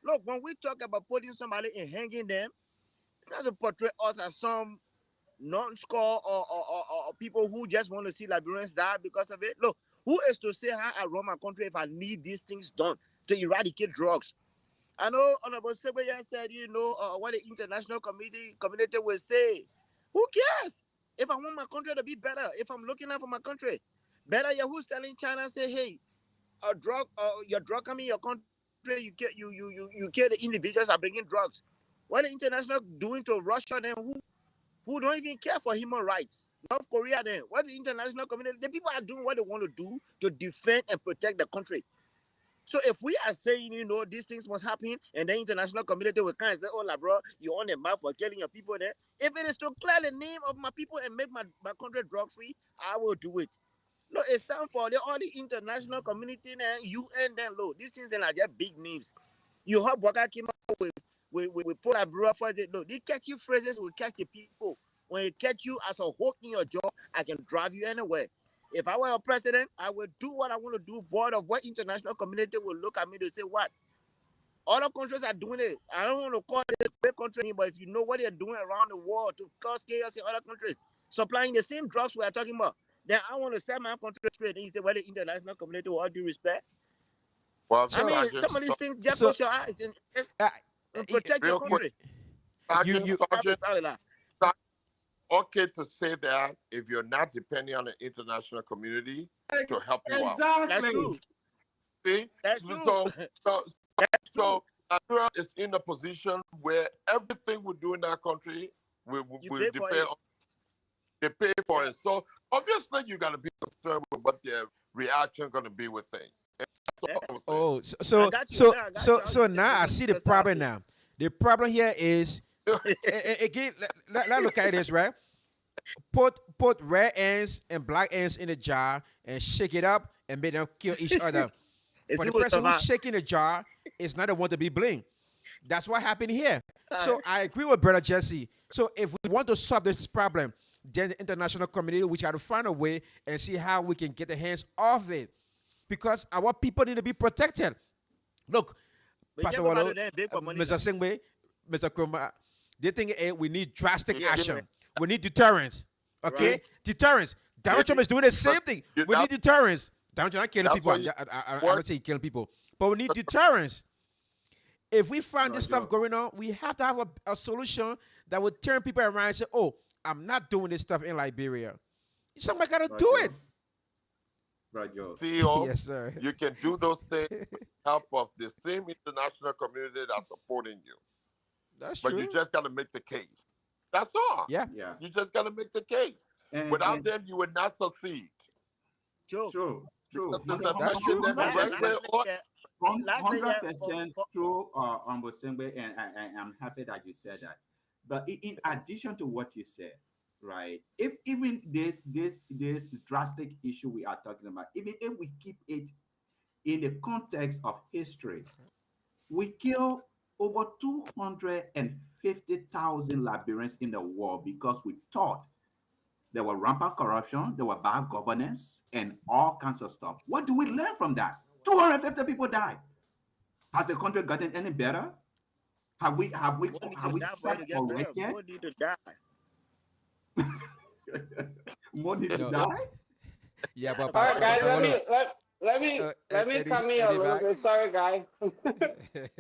Look, when we talk about putting somebody and hanging them, it's not to portray us as some non-score or people who just want to see Liberians die because of it. Look, who is to say how I run my country if I need these things done to eradicate drugs? I know Honorable Sebeya said, what the international community will say. Who cares? If I want my country to be better, if I'm looking out for my country, better yet, who's telling China, say, hey, your drug coming in your country, you kill the individuals are bringing drugs. What the international doing to Russia then who don't even care for human rights. North Korea then, what the international community, the people are doing what they want to do to defend and protect the country. So if we are saying, these things must happen, and the international community will kind of say, oh, la, bro, you're on the map for killing your people there. If it is to clear the name of my people and make my country drug free, I will do it. No, it's time for all the international community and UN then low. These things are just big names. You have Waka came out with Polar Bureau for it. No, the catchy phrases will catch the people. When it catch you as a hook in your job, I can drive you anywhere. If I were a president, I would do what I want to do, void of what international community will look at me to say what. Other countries are doing it. I don't want to call it a great country, but if you know what they're doing around the world to cause chaos in other countries, supplying the same drugs we are talking about, then I want to set my country straight. And you say, well, the international community, with all due respect. Well, I So, mean, Sergeant, some of these things just so close your eyes and just uh, protect your real quick, country. you Sergeant, you Sergeant, okay to say that if you're not depending on the international community to help you out. That's Exactly. true. See? That's true. So, so, That's true. so Nigeria is in a position where everything we do in that country, we You will pay for depend it. on, they pay for Yeah. it. So obviously you got to be concerned with what their reaction going to be with things. And that's Yeah. all I'm saying. oh so I so got you. so Now I got so you. How so you now I listen see to the yourself problem too. now. The problem here is again. Let's look at this, right? Put red ants and black ants in a jar and shake it up and make them kill each other. And For see the what person who's survive. shaking the jar is not the one to be blamed. That's what happened here. So Uh, I agree with Brother Jesse. So if we want to solve this problem, then the international community we try to find a way and see how we can get the hands off it. Because our people need to be protected. Look, But Pastor just go back to Wallo, them big for money Mr. now. Singway, Mr. Kroma, they think we need drastic Yeah, action. We need deterrence. Okay? Right. Deterrence. Donald Trump is doing the same but thing. you, We need deterrence. Donald Trump not killing that's people. why you I what don't say he's killing people. But we need deterrence. If we find this stuff Roger. going on, we have to have a solution that would turn people around and say, oh, I'm not doing this stuff in Liberia. Somebody got to do it. Roger. CEO, Yes, sir. you can do those things with the help of the same international community that's supporting you. That's But you true. just got to make the case. That's all. Yeah. Yeah. You just got to make the case. Without And them, you would not succeed. True. true, true. Because there's a That's true. message that Last, the right way lastly, or yeah, lastly, yeah, 100% true, Sengbe, and I'm happy that you said that. But in addition to what you said, right? If even this drastic issue we are talking about, even if we keep it in the context of history, we kill over 250,000 Liberians in the war because we thought there were rampant corruption, there were bad governance, and all kinds of stuff. What do we learn from that? 250 people died. Has the country gotten any better? Have we have we More need have to we die for it to get better. self-corrected? More need to die. More need to No. die? Yeah, but All right, guys. Pastor Let me Wallo, let me come in a Eddie little back. bit. Sorry, guys.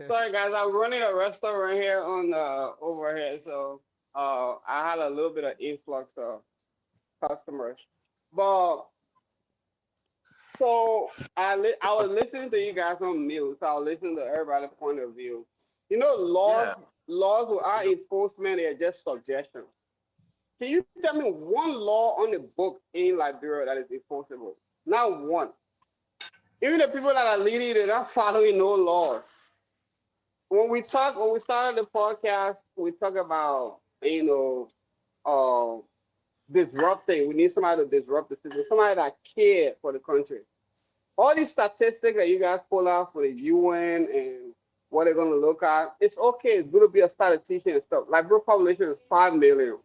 Sorry, guys. I'm running a restaurant here on over here, so I had a little bit of influx of customers. But so I was listening to you guys on mute, so I was listening to everybody's point of view. You know, yeah. laws without enforcement are just suggestions. Can you tell me one law on the book in Liberia that is enforceable? Not one. Even the people that are leading, they're not following no laws. When we started the podcast, we talk about, disrupting. We need somebody to disrupt the system, somebody that cares for the country. All these statistics that you guys pull out for the UN and what they're going to look at, it's okay. It's good to be a statistician and stuff. Liberia population is 5 million.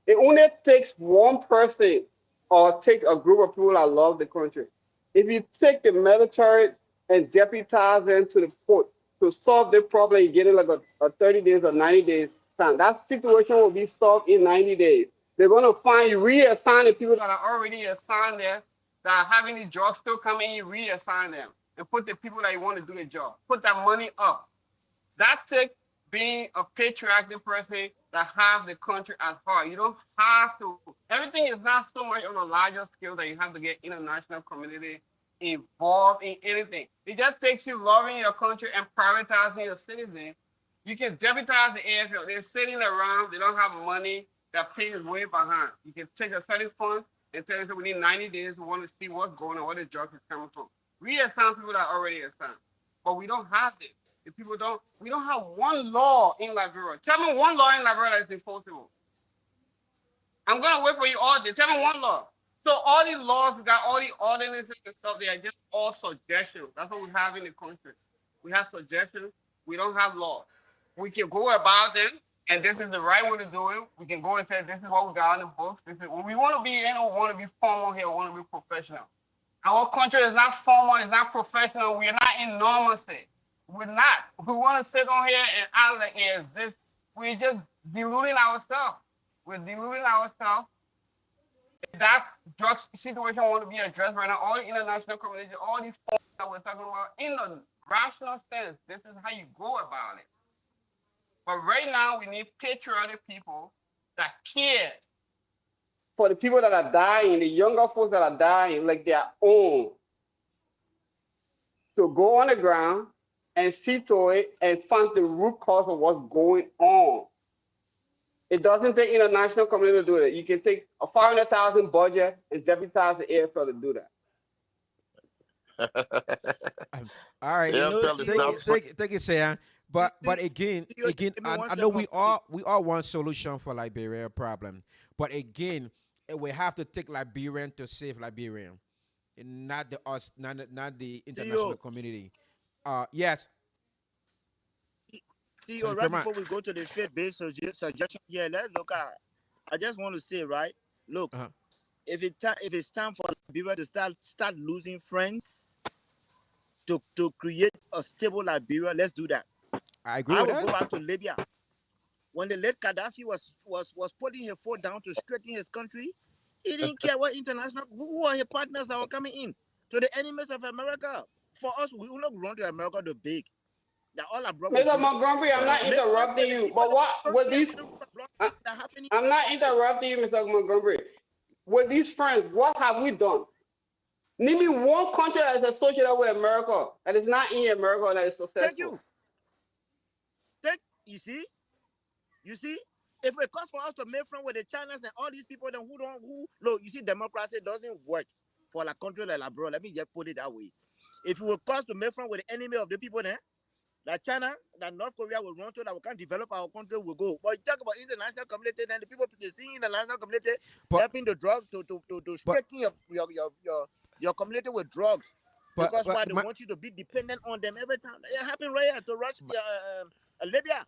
It only takes one person or take a group of people that love the country. If you take the military and deputize them to the port to solve the problem, you get it like a 30 days or 90 days time. That situation will be solved in 90 days. They're going to find you, reassign the people that are already assigned there, that are having the jobs still coming, you reassign them and put the people that you want to do the job. Put that money up. That takes being a patriotic person that have the country at heart. You don't have to. Everything is not so much on a larger scale that you have to get international community involved in anything. It just takes you loving your country and prioritizing your citizens. You can deputize the airfield. They're sitting around. They don't have money. Their pay is way behind. You can take a certain fund and tell them we need 90 days. We want to see what's going on, where the jobs is coming from. Reassign people that are already assigned. but we don't have it. The people don't. We don't have one law in Liberia. Tell me one law in Liberia that's enforceable. I'm gonna wait for you all day. Tell me one law. So all these laws, we got all the ordinances and stuff. They are just all suggestions. That's what we have in the country. We have suggestions. We don't have laws. We can go about them, and this is the right way to do it. We can go and say this is what we got in the books. This is we want to be. We want to be formal here. We want to be professional. Our country is not formal. It's not professional. We are not in normalcy. We're not. We want to sit on here and act like it exists. We're just deluding ourselves. We're deluding ourselves. If that drug situation want to be addressed right now, all the international community, all these forms that we're talking about, in a rational sense, this is how you go about it. But right now, we need patriotic people that care for the people that are dying, the younger folks that are dying, like their own, to go on the ground and see to it and find the root cause of what's going on. It doesn't take international community to do it. You can take a 500,000 budget and deputize the AFL to do that. All right, take it, Sam. But again, I know we all want solution for Liberia problem. But again, we have to take Liberian to save Liberian, and not the international community. Yes. Right before we go to the faith-based suggestion, let's look at. I just want to say, right? Look, if it's time for Liberia to start losing friends to create a stable Liberia, let's do that. I agree with that. I will go back to Libya. When the late Gaddafi was putting his foot down to straighten his country, he didn't care what international who are his partners that were coming in. To the enemies of America. For us, we will not run to America to beg. Mr. Montgomery, I'm not interrupting you, but what these? I'm not interrupting you, Mr. Montgomery. With these friends, what have we done? Name me one country that is associated with America that is not in America that is successful. Thank you. You see, if it costs for us to make friends with the Chinese and all these people, then look, you see, democracy doesn't work for a country like Liberia. Let me just put it that way. If it will cost to make friends with the enemy of the people, then that China, that North Korea will run to, that we can't develop our country, will go. But you talk about international community, then the people see international community helping the drugs to strengthen your community with drugs. Because why they want you to be dependent on them every time. It happened right here to Russia, Libya.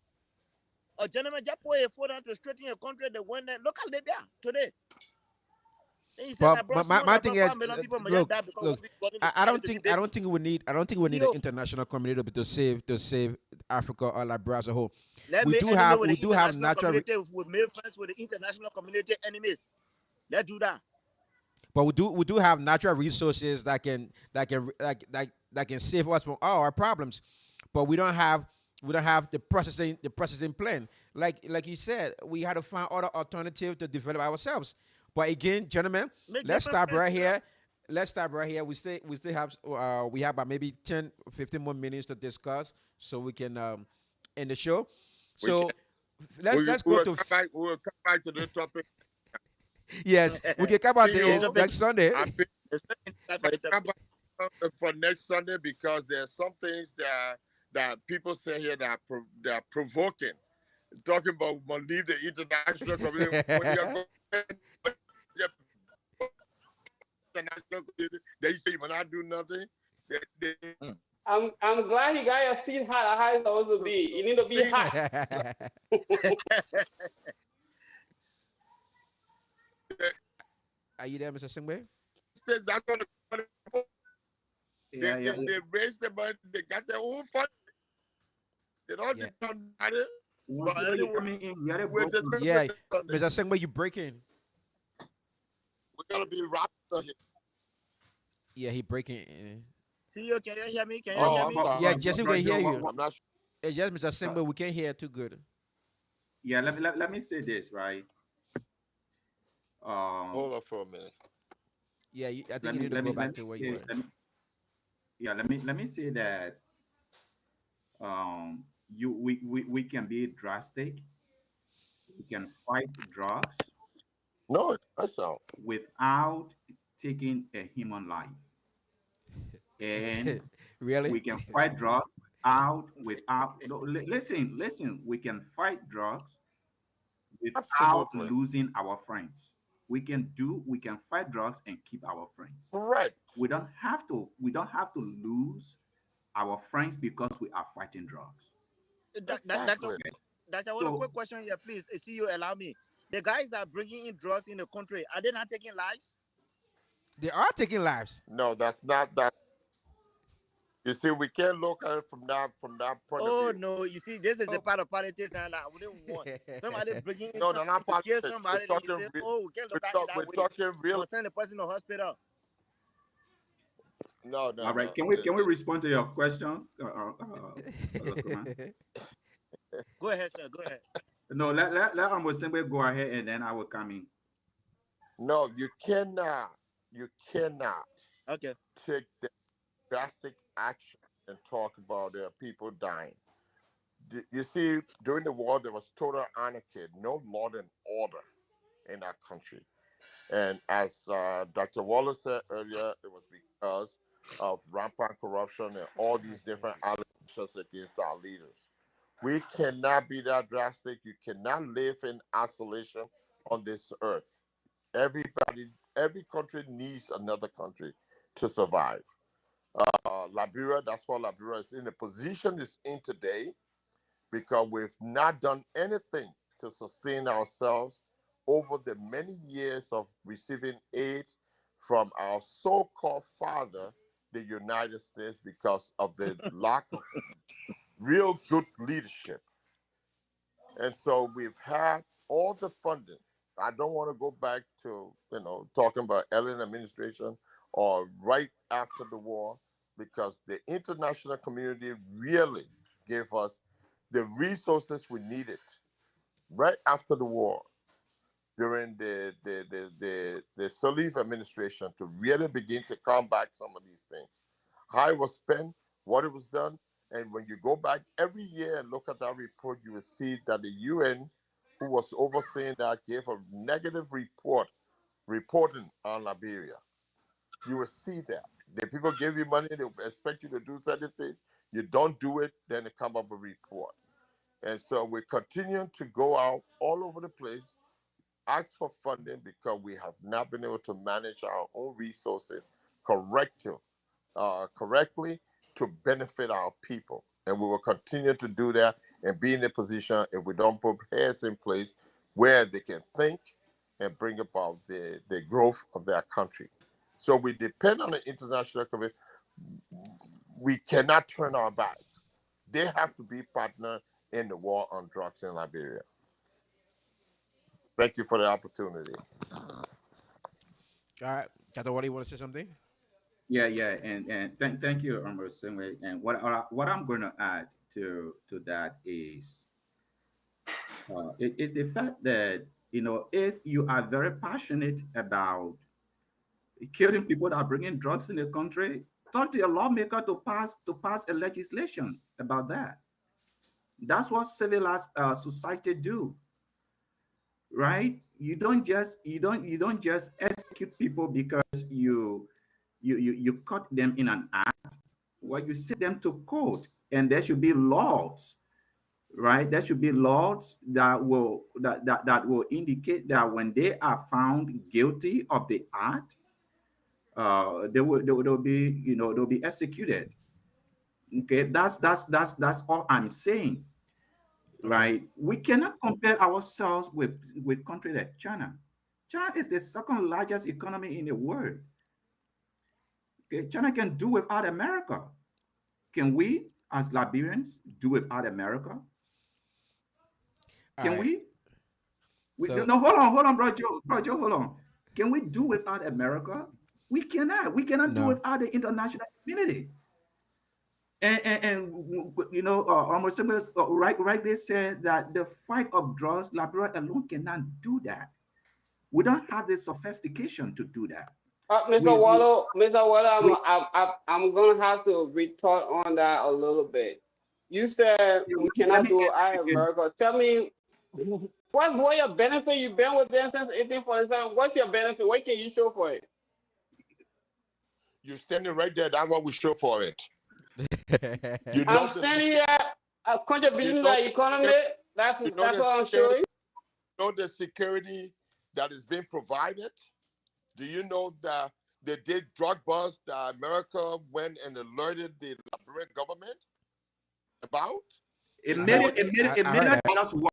A gentleman just put a foot down to straighten your country. They went there. Look at Libya today. But my thing is, look, I don't think we need the international community to save Africa or Liberia as a whole. We do have natural. We made friends with the international community enemies. Let's do that. But we do have natural resources that can save us from all our problems. But we don't have the processing plan. Like you said, we had to find other alternatives to develop ourselves. But again, gentlemen, let's stop right here. We still have about maybe 10, 15 more minutes to discuss, so we can end the show. So let's go to. We'll come back to the topic. Yes, we can come back to next Sunday. For next Sunday, because there are some things that people say here that are provoking. Talking about leave the international community. They say when I do nothing. I'm glad you got your seat high it's supposed to be. You need to be high. Are you there, Mr. Singway? They raised the money. They got their own fund. They don't depend on it. Yeah, Mr. Singway, you breaking. We're gonna be rocked here. Yeah, he breaking. See you? Can you hear me? Can you hear me? Yeah, Jesse, we can hear you. I'm not sure. It's just Mr. Singway, we can't hear too good. Yeah, let me say this, right? Hold on for a minute. Yeah, I think you need to go back to where you were. Let me say that we can be drastic. We can fight drugs. No, that's all. Without taking a human life. And Really? We can fight drugs out without. No, listen. We can fight drugs without Absolutely. losing our friends. We can fight drugs and keep our friends. Correct. We don't have to lose our friends because we are fighting drugs. Doctor, Exactly. Okay. Doctor, one So quick question here, please. See you allow me. The guys that are bringing in drugs in the country, are they not taking lives? They are taking lives. No, that's not that. You see, we can't look at it from that point of Oh view. no, you see, this is the Oh. part of politics now that I wouldn't want. Somebody bringing in No, no, something not to kill politics. somebody, then you say, oh, we can't look at it We're that way. talking I'm real. gonna send the person to hospital. No, no, all right, no. can we respond to your question, Kuman? Go ahead, sir. Go ahead. No, let Amosembe go ahead and then I will come in. No, you cannot. You cannot Okay. take the drastic action and talk about there are people dying. You see, during the war, there was total anarchy, no law and order in that country. And as Dr. Wallace said earlier, it was because of rampant corruption and all these different allegations against our leaders. We cannot be that drastic. You cannot live in isolation on this earth. Every country needs another country to survive. Liberia, that's why Liberia is in the position it's in today because we've not done anything to sustain ourselves over the many years of receiving aid from our so-called father, the United States, because of the lack of real good leadership. And so we've had all the funding. I don't want to go back to, talking about Ellen administration or right after the war, because the international community really gave us the resources we needed right after the war during the Sirleaf administration to really begin to combat some of these things. How it was spent, what it was done, and when you go back every year and look at that report, you will see that the UN, who was overseeing that, gave a negative report reporting on Liberia. You will see that. The people give you money, they expect you to do certain things. You don't do it, then they come up with a report. And so we're continuing to go out all over the place, ask for funding because we have not been able to manage our own resources correctly to benefit our people. And we will continue to do that and be in a position if we don't put heads in place where they can think and bring about the growth of their country. So we depend on the international community. We cannot turn our back. They have to be partner in the war on drugs in Liberia. Thank you for the opportunity. All right. Dr. Wally, you want to say something? Yeah, and thank you, Amosembe. And what I'm going to add to that is it is the fact that if you are very passionate about killing people that are bringing drugs in the country, talk to your lawmaker to pass a legislation about that. That's what civilized society do, right? You don't just execute people because you caught them in an act. Well, you send them to court, and there should be laws, right? There should be laws that will indicate that when they are found guilty of the act, they'll be they'll be executed. Okay, that's all I'm saying, Okay. right? We cannot compare ourselves with country like China. China is the second largest economy in the world. Okay, China can do without America. Can we, as Liberians, do without America? All Can right. we? No, So, no, hold on, bro, Joe, hold on. Can we do without America? We cannot. We cannot do no. without the international community. Almost similar, right. They said that the fight of drugs, Liberia alone cannot do that. We don't have the sophistication to do that. Mr. We we Wallo, Mr. Wallo, we I'm gonna have to retort on that a little bit. You said yeah, we let cannot me do it end out this of again. America. Tell me, what your benefit? You've been with them since 1847. What's your benefit? What can you show for it? You're standing right there. That's what we show for it. You I'm know the standing here you contributing to know the economy. That's you know that's the what I'm security showing. know the security that is being provided. Do you know that they did drug bust that America went and alerted the Liberian government about? It I made heard it. that. It made it. It I made heard it that. us war.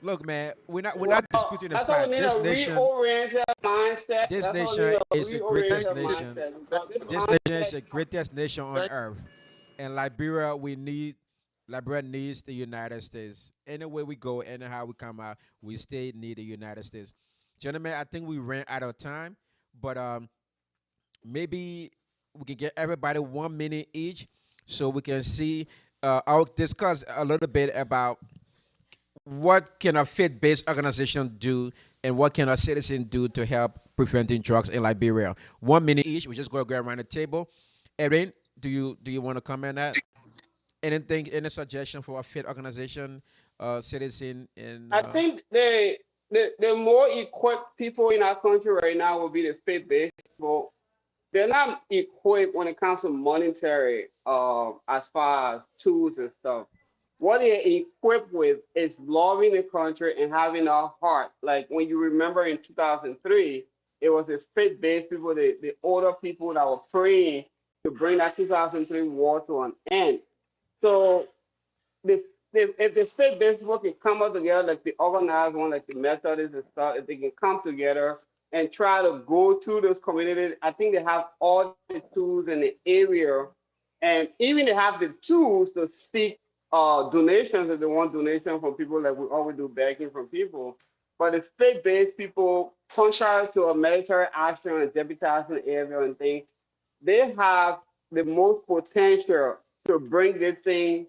Look, man, we're not Well, disputing the that's why we fact. need This a nation, reoriented mindset. this That's why we need nation a is the Thank greatest reoriented you. nation. mindset Thank because this you. This nation is mindset. the greatest nation on Thank earth. And Liberia, Liberia needs the United States. Anywhere we go, anyhow we come out, we stay need the United States. Gentlemen, I think we ran out of time, but maybe we can get everybody 1 minute each, so we can see. I'll discuss a little bit about what can a faith-based organization do and what can a citizen do to help preventing drugs in Liberia. 1 minute each. We just go around the table. Erin, do you want to comment on that? Anything, any suggestion for a faith organization, citizen in? I think the more equipped people in our country right now will be the faith-based people. They're not equipped when it comes to monetary, as far as tools and stuff. What they're equipped with is loving the country and having a heart. Like when you remember in 2003, it was the faith-based people, the older people that were praying to bring that 2003 war to an end. So the, if the state-based people can come up together, like the organized one, like the Methodists and stuff, if they can come together and try to go to those communities, I think they have all the tools in the area, and even they have the tools to seek donations if they want donations from people, like we always do begging from people. But the state-based people, contrary to a military action and deputizing area and things, they have the most potential to bring this thing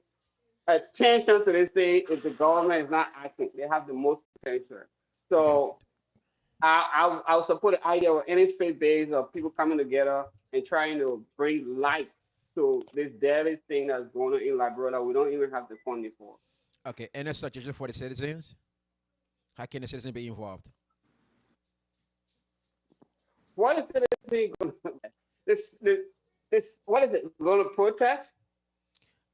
attention to this thing if the government is not acting. They have the most potential. Okay. So I would support the idea of any faith base of people coming together and trying to bring light to this deadly thing that's going on in Liberia that we don't even have the funding for. Okay. Any suggestion for the citizens? How can the citizen be involved? What is this thing going to this what is it going to protest?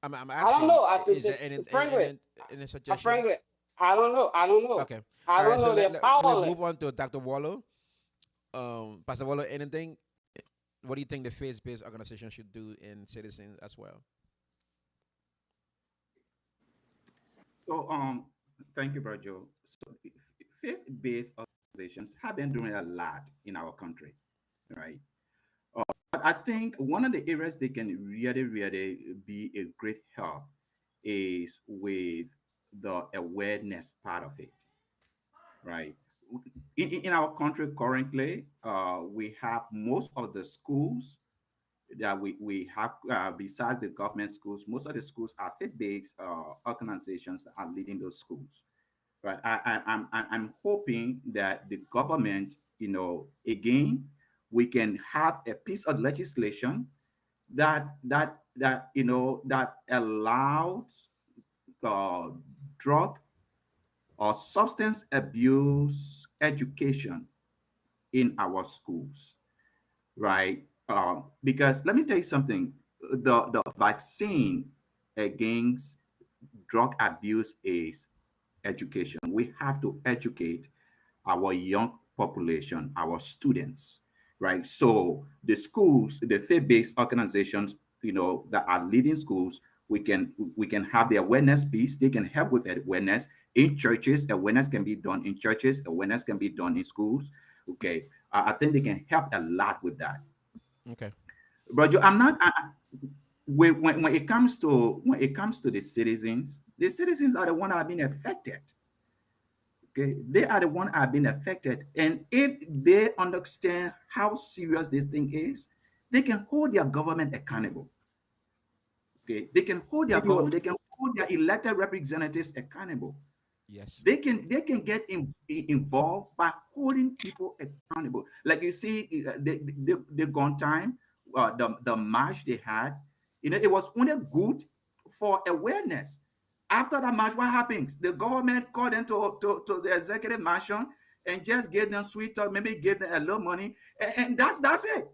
I'm I don't asking, know. is there Frankly, any suggestion? frankly, I don't know. I don't know. Okay. I All right. don't So know. They're we'll powerless. move on to Dr. Wallow. Pastor Wallow, anything? What do you think the faith-based organization should do in citizens as well? So, thank you, Virgil. So, faith-based organizations have been doing a lot in our country, right? But I think one of the areas they can really, really be a great help is with the awareness part of it, right? In our country currently, we have most of the schools that we have, besides the government schools, most of the schools are faith-based organizations that are leading those schools, right? I'm hoping that the government, again, we can have a piece of legislation that allows uh, drug or substance abuse education in our schools, right? Because let me tell you something, the vaccine against drug abuse is education. We have to educate our young population, our students, right? So the schools, the faith-based organizations, that are leading schools, we can have the awareness piece. They can help with awareness in churches. Awareness can be done in churches. Awareness can be done in schools. Okay, I think they can help a lot with that. Okay. But I'm not. When it comes to the citizens are the one that have been affected. Okay, they are the one that have been affected, and if they understand how serious this thing is, they can hold their government accountable. Okay, they can hold their government. They can hold their elected representatives accountable. Yes. They can get involved by holding people accountable. Like you see, the gone time, the march they had, it was only good for awareness. After that march, what happens? The government called them to the executive mansion and just gave them sweet talk, maybe gave them a little money, and that's it.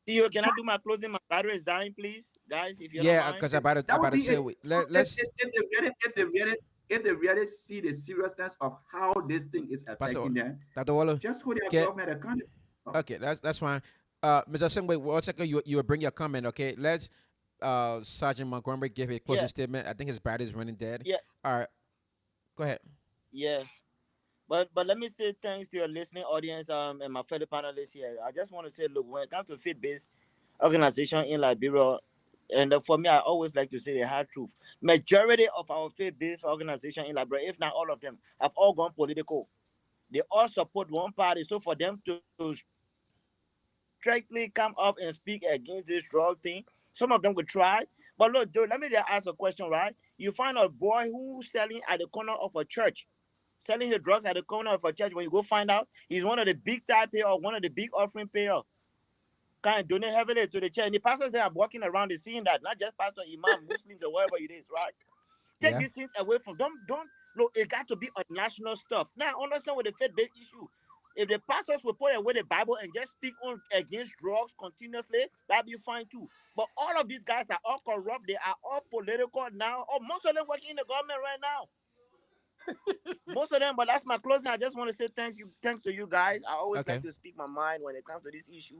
Theo, can I do my closing? My battery is dying, please, guys, if you don't Yeah, mind. because I That about would to be say it. So let's if they really see the seriousness of how this thing is Pastor affecting them, Dr. Waller. just hold their Okay, government accountable. So, okay, that's fine. Mr. Singway, 1 second, you will bring your comment, okay? Let's Sergeant Montgomery give a closing Yeah, statement. I think his battery is running dead. yeah, All right, go ahead. yeah. But let me say thanks to your listening audience and my fellow panelists here. I just want to say, look, when it comes to faith-based organization in Liberia, and for me, I always like to say the hard truth. Majority of our faith-based organization in Liberia, if not all of them, have all gone political. They all support one party. So for them to strictly come up and speak against this drug thing, some of them would try. But look, dude, let me just ask a question, right? You find a boy who's selling at the corner of a church, selling his drugs at the corner of a church. When you go find out, he's one of the big type payer or one of the big offering payer. Kind of donate heavily to the church. And the pastors they are walking around, they seeing that, not just pastor, imam, Muslims, or whatever it is, right? Take Yeah. these things away from don't look, it got to be a national stuff. Now understand with the faith-based issue. If the pastors will put away the Bible and just speak on against drugs continuously, that'd be fine too. But all of these guys are all corrupt, they are all political now. Or most of them working in the government right now. Most of them, but that's my closing. I just want to say thanks to you guys. I always like Okay. to speak my mind when it comes to this issue.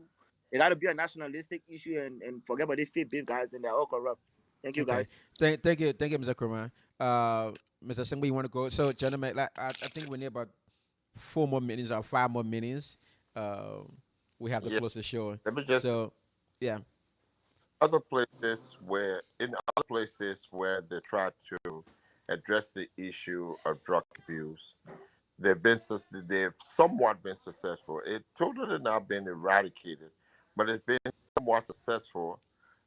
It got to be a nationalistic issue and forget about these faith-based guys, then they're all corrupt. Thank you Okay. guys. Thank you, Mr. Kurman. Mr. Singway, you want to go? So, gentlemen, like, I think we need about 4 more minutes or 5 more minutes. Uh, we have to Yeah. close the show. Let me just So, yeah. other places where they try to address the issue of drug abuse, they've somewhat been successful. It totally not been eradicated, but it's been somewhat successful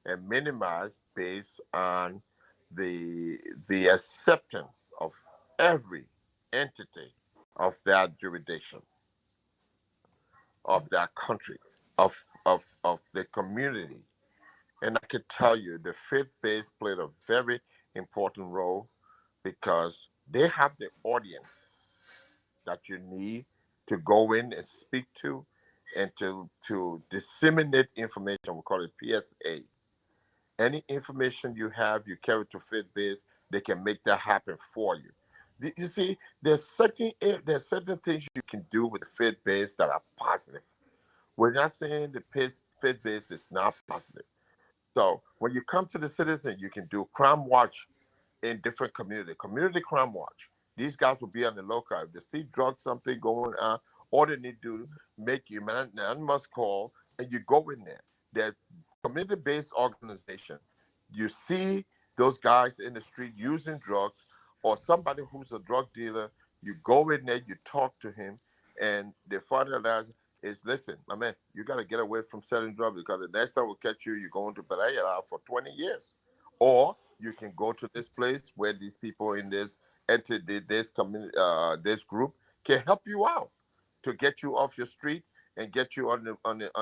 and minimized based on the the acceptance of every entity of that jurisdiction, of that country, of the community. And I could tell you the faith base played a very important role because they have the audience that you need to go in and speak to and to disseminate information. We call it PSA. Any information you have, you carry to faith base, they can make that happen for you. You see, there's certain things you can do with the faith base that are positive. We're not saying the faith base is not positive. So when you come to the citizen, you can do crime watch in different community crime watch. These guys will be on the lookout. If they see drug something going on, all they need to do make you man must call and you go in there. They're community-based organization. You see those guys in the street using drugs or somebody who's a drug dealer, you go in there, you talk to him, and the finalize is listen, my man, you gotta get away from selling drugs because the next time we catch you, you're going to Belaya for 20 years. Or you can go to this place where these people in this entity, this community, this group can help you out to get you off your street and get you on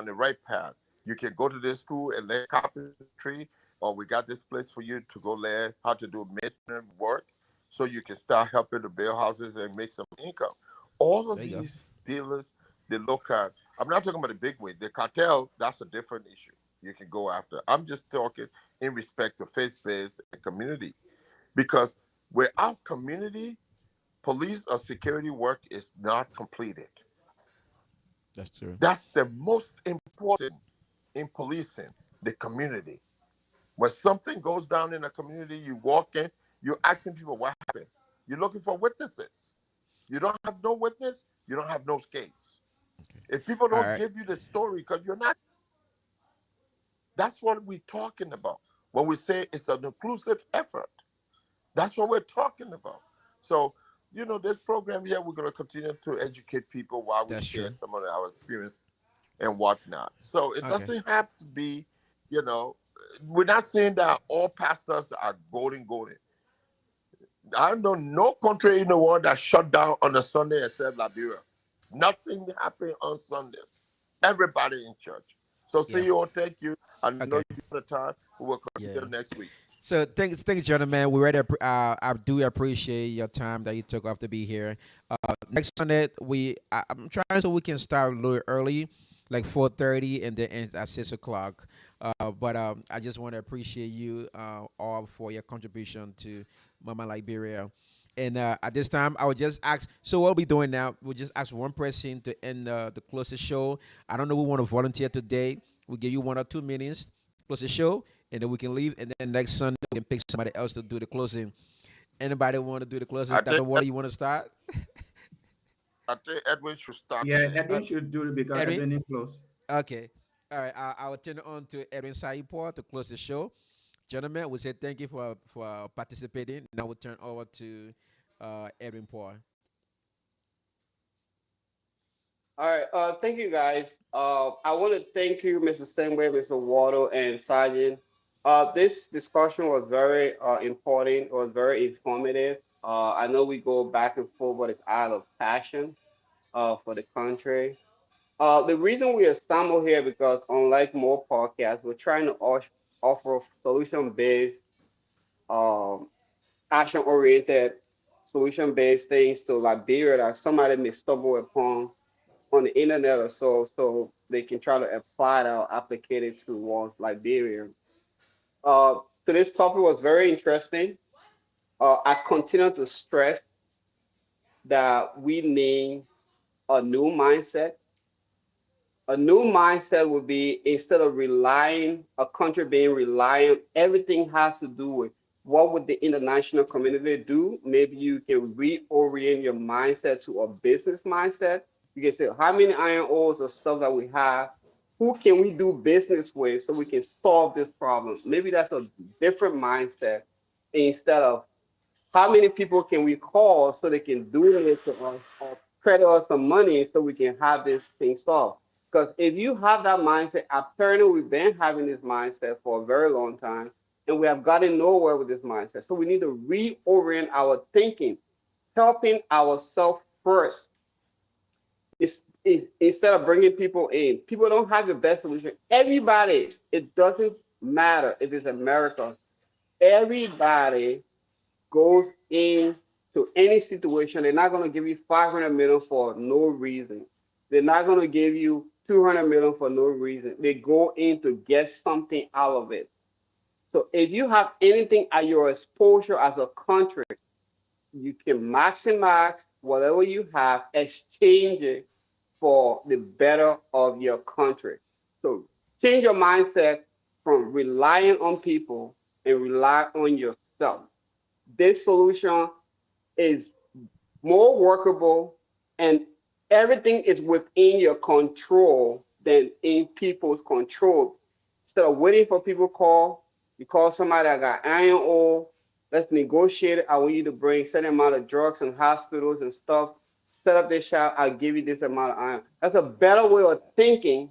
the right path. You can go to this school and learn carpentry, or we got this place for you to go learn how to do masonry work, so you can start helping to build houses and make some income. All of There you go. these dealers, they look at. I'm not talking about the big way. The cartel, that's a different issue. You can go after. I'm just talking in respect to faith-based and community. Because without community, police or security work is not completed. That's true. That's the most important in policing, the community. When something goes down in a community, you walk in, you're asking people what happened. You're looking for witnesses. You don't have no witness, you don't have no case. Okay. If people All don't right. give you the story because you're not, that's what we're talking about. When we say it's an inclusive effort, that's what we're talking about. So, this program here, we're going to continue to educate people while we That's share true. some of our experience and whatnot. So it Okay. doesn't have to be, you know, we're not saying that all pastors are golden. I know no country in the world that shut down on a Sunday except Liberia. Nothing happened on Sundays. Everybody in church. So see Yeah. you all. Thank you. I know Okay. you have the time. We will Yeah. continue next week. So thanks, gentlemen. We really, I do appreciate your time that you took off to be here. Next Sunday, I'm trying so we can start a little early, like 4:30, and then ends at 6 o'clock. But I just want to appreciate you all for your contribution to Mama Liberia. And at this time, I would just ask. So what we doing now? We'll just ask one person to end the closest show. I don't know who want to volunteer today. We'll give you 1 or 2 minutes to close the show, and then we can leave. And then next Sunday we can pick somebody else to do the closing. Anybody want to do the closing? I Dr. think Water, you want to start? I think Edwin should start Yeah, today. Uh, Edwin should do it because Edwin? Edwin is close. Okay. All right. I will turn it on to Edwin Saipor to close the show. Gentlemen, we say thank you for participating. Now we'll turn over to Edwin Poor. All right. Thank you guys. I want to thank you, Mr. Sengway, Mr. Waddle, and Sergeant. This discussion was very important. It was very informative. I know we go back and forth, but it's out of passion for the country. The reason we assemble here because unlike more podcasts, we're trying to offer solution-based, um, action-oriented, solution-based things to Liberia that somebody may stumble upon on the internet or so, so they can try to apply it or applicate it to one's Liberia. So this topic was very interesting. I continue to stress that we need a new mindset. A new mindset would be instead of relying, a country being reliant, everything has to do with what would the international community do? Maybe you can reorient your mindset to a business mindset. You can say, how many iron ores or stuff that we have? Who can we do business with so we can solve this problem? Maybe that's a different mindset instead of how many people can we call so they can do it to us or credit us some money so we can have this thing solved? Because if you have that mindset, apparently we've been having this mindset for a very long time and we have gotten nowhere with this mindset. So we need to reorient our thinking, helping ourselves first. Is instead of bringing people in, people don't have the best solution. Everybody, it doesn't matter if it's America, everybody goes into any situation, they're not going to give you 500 million for no reason. They're not going to give you 200 million for no reason. They go in to get something out of it. So if you have anything at your exposure as a country, you can maximize whatever you have, exchange it for the better of your country. So change your mindset from relying on people and rely on yourself. This solution is more workable and everything is within your control than in people's control. Instead of waiting for people to call, you call somebody that got iron ore, let's negotiate it. I want you to bring certain amount of drugs and hospitals and stuff. Set up this shop, I'll give you this amount of iron. That's a better way of thinking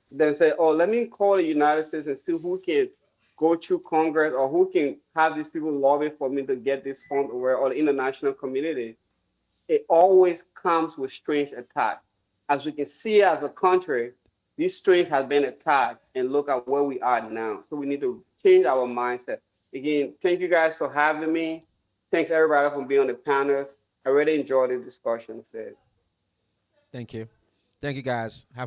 than say, oh, let me call the United States and see who can go through Congress or who can have these people lobby for me to get this fund over or the international community. It always comes with strange attacks. As we can see as a country, this strange has been attacked and look at where we are now. So we need to change our mindset. Again, thank you guys for having me. Thanks everybody for being on the panels. I really enjoyed the discussion today. Thank you. Thank you, guys. Have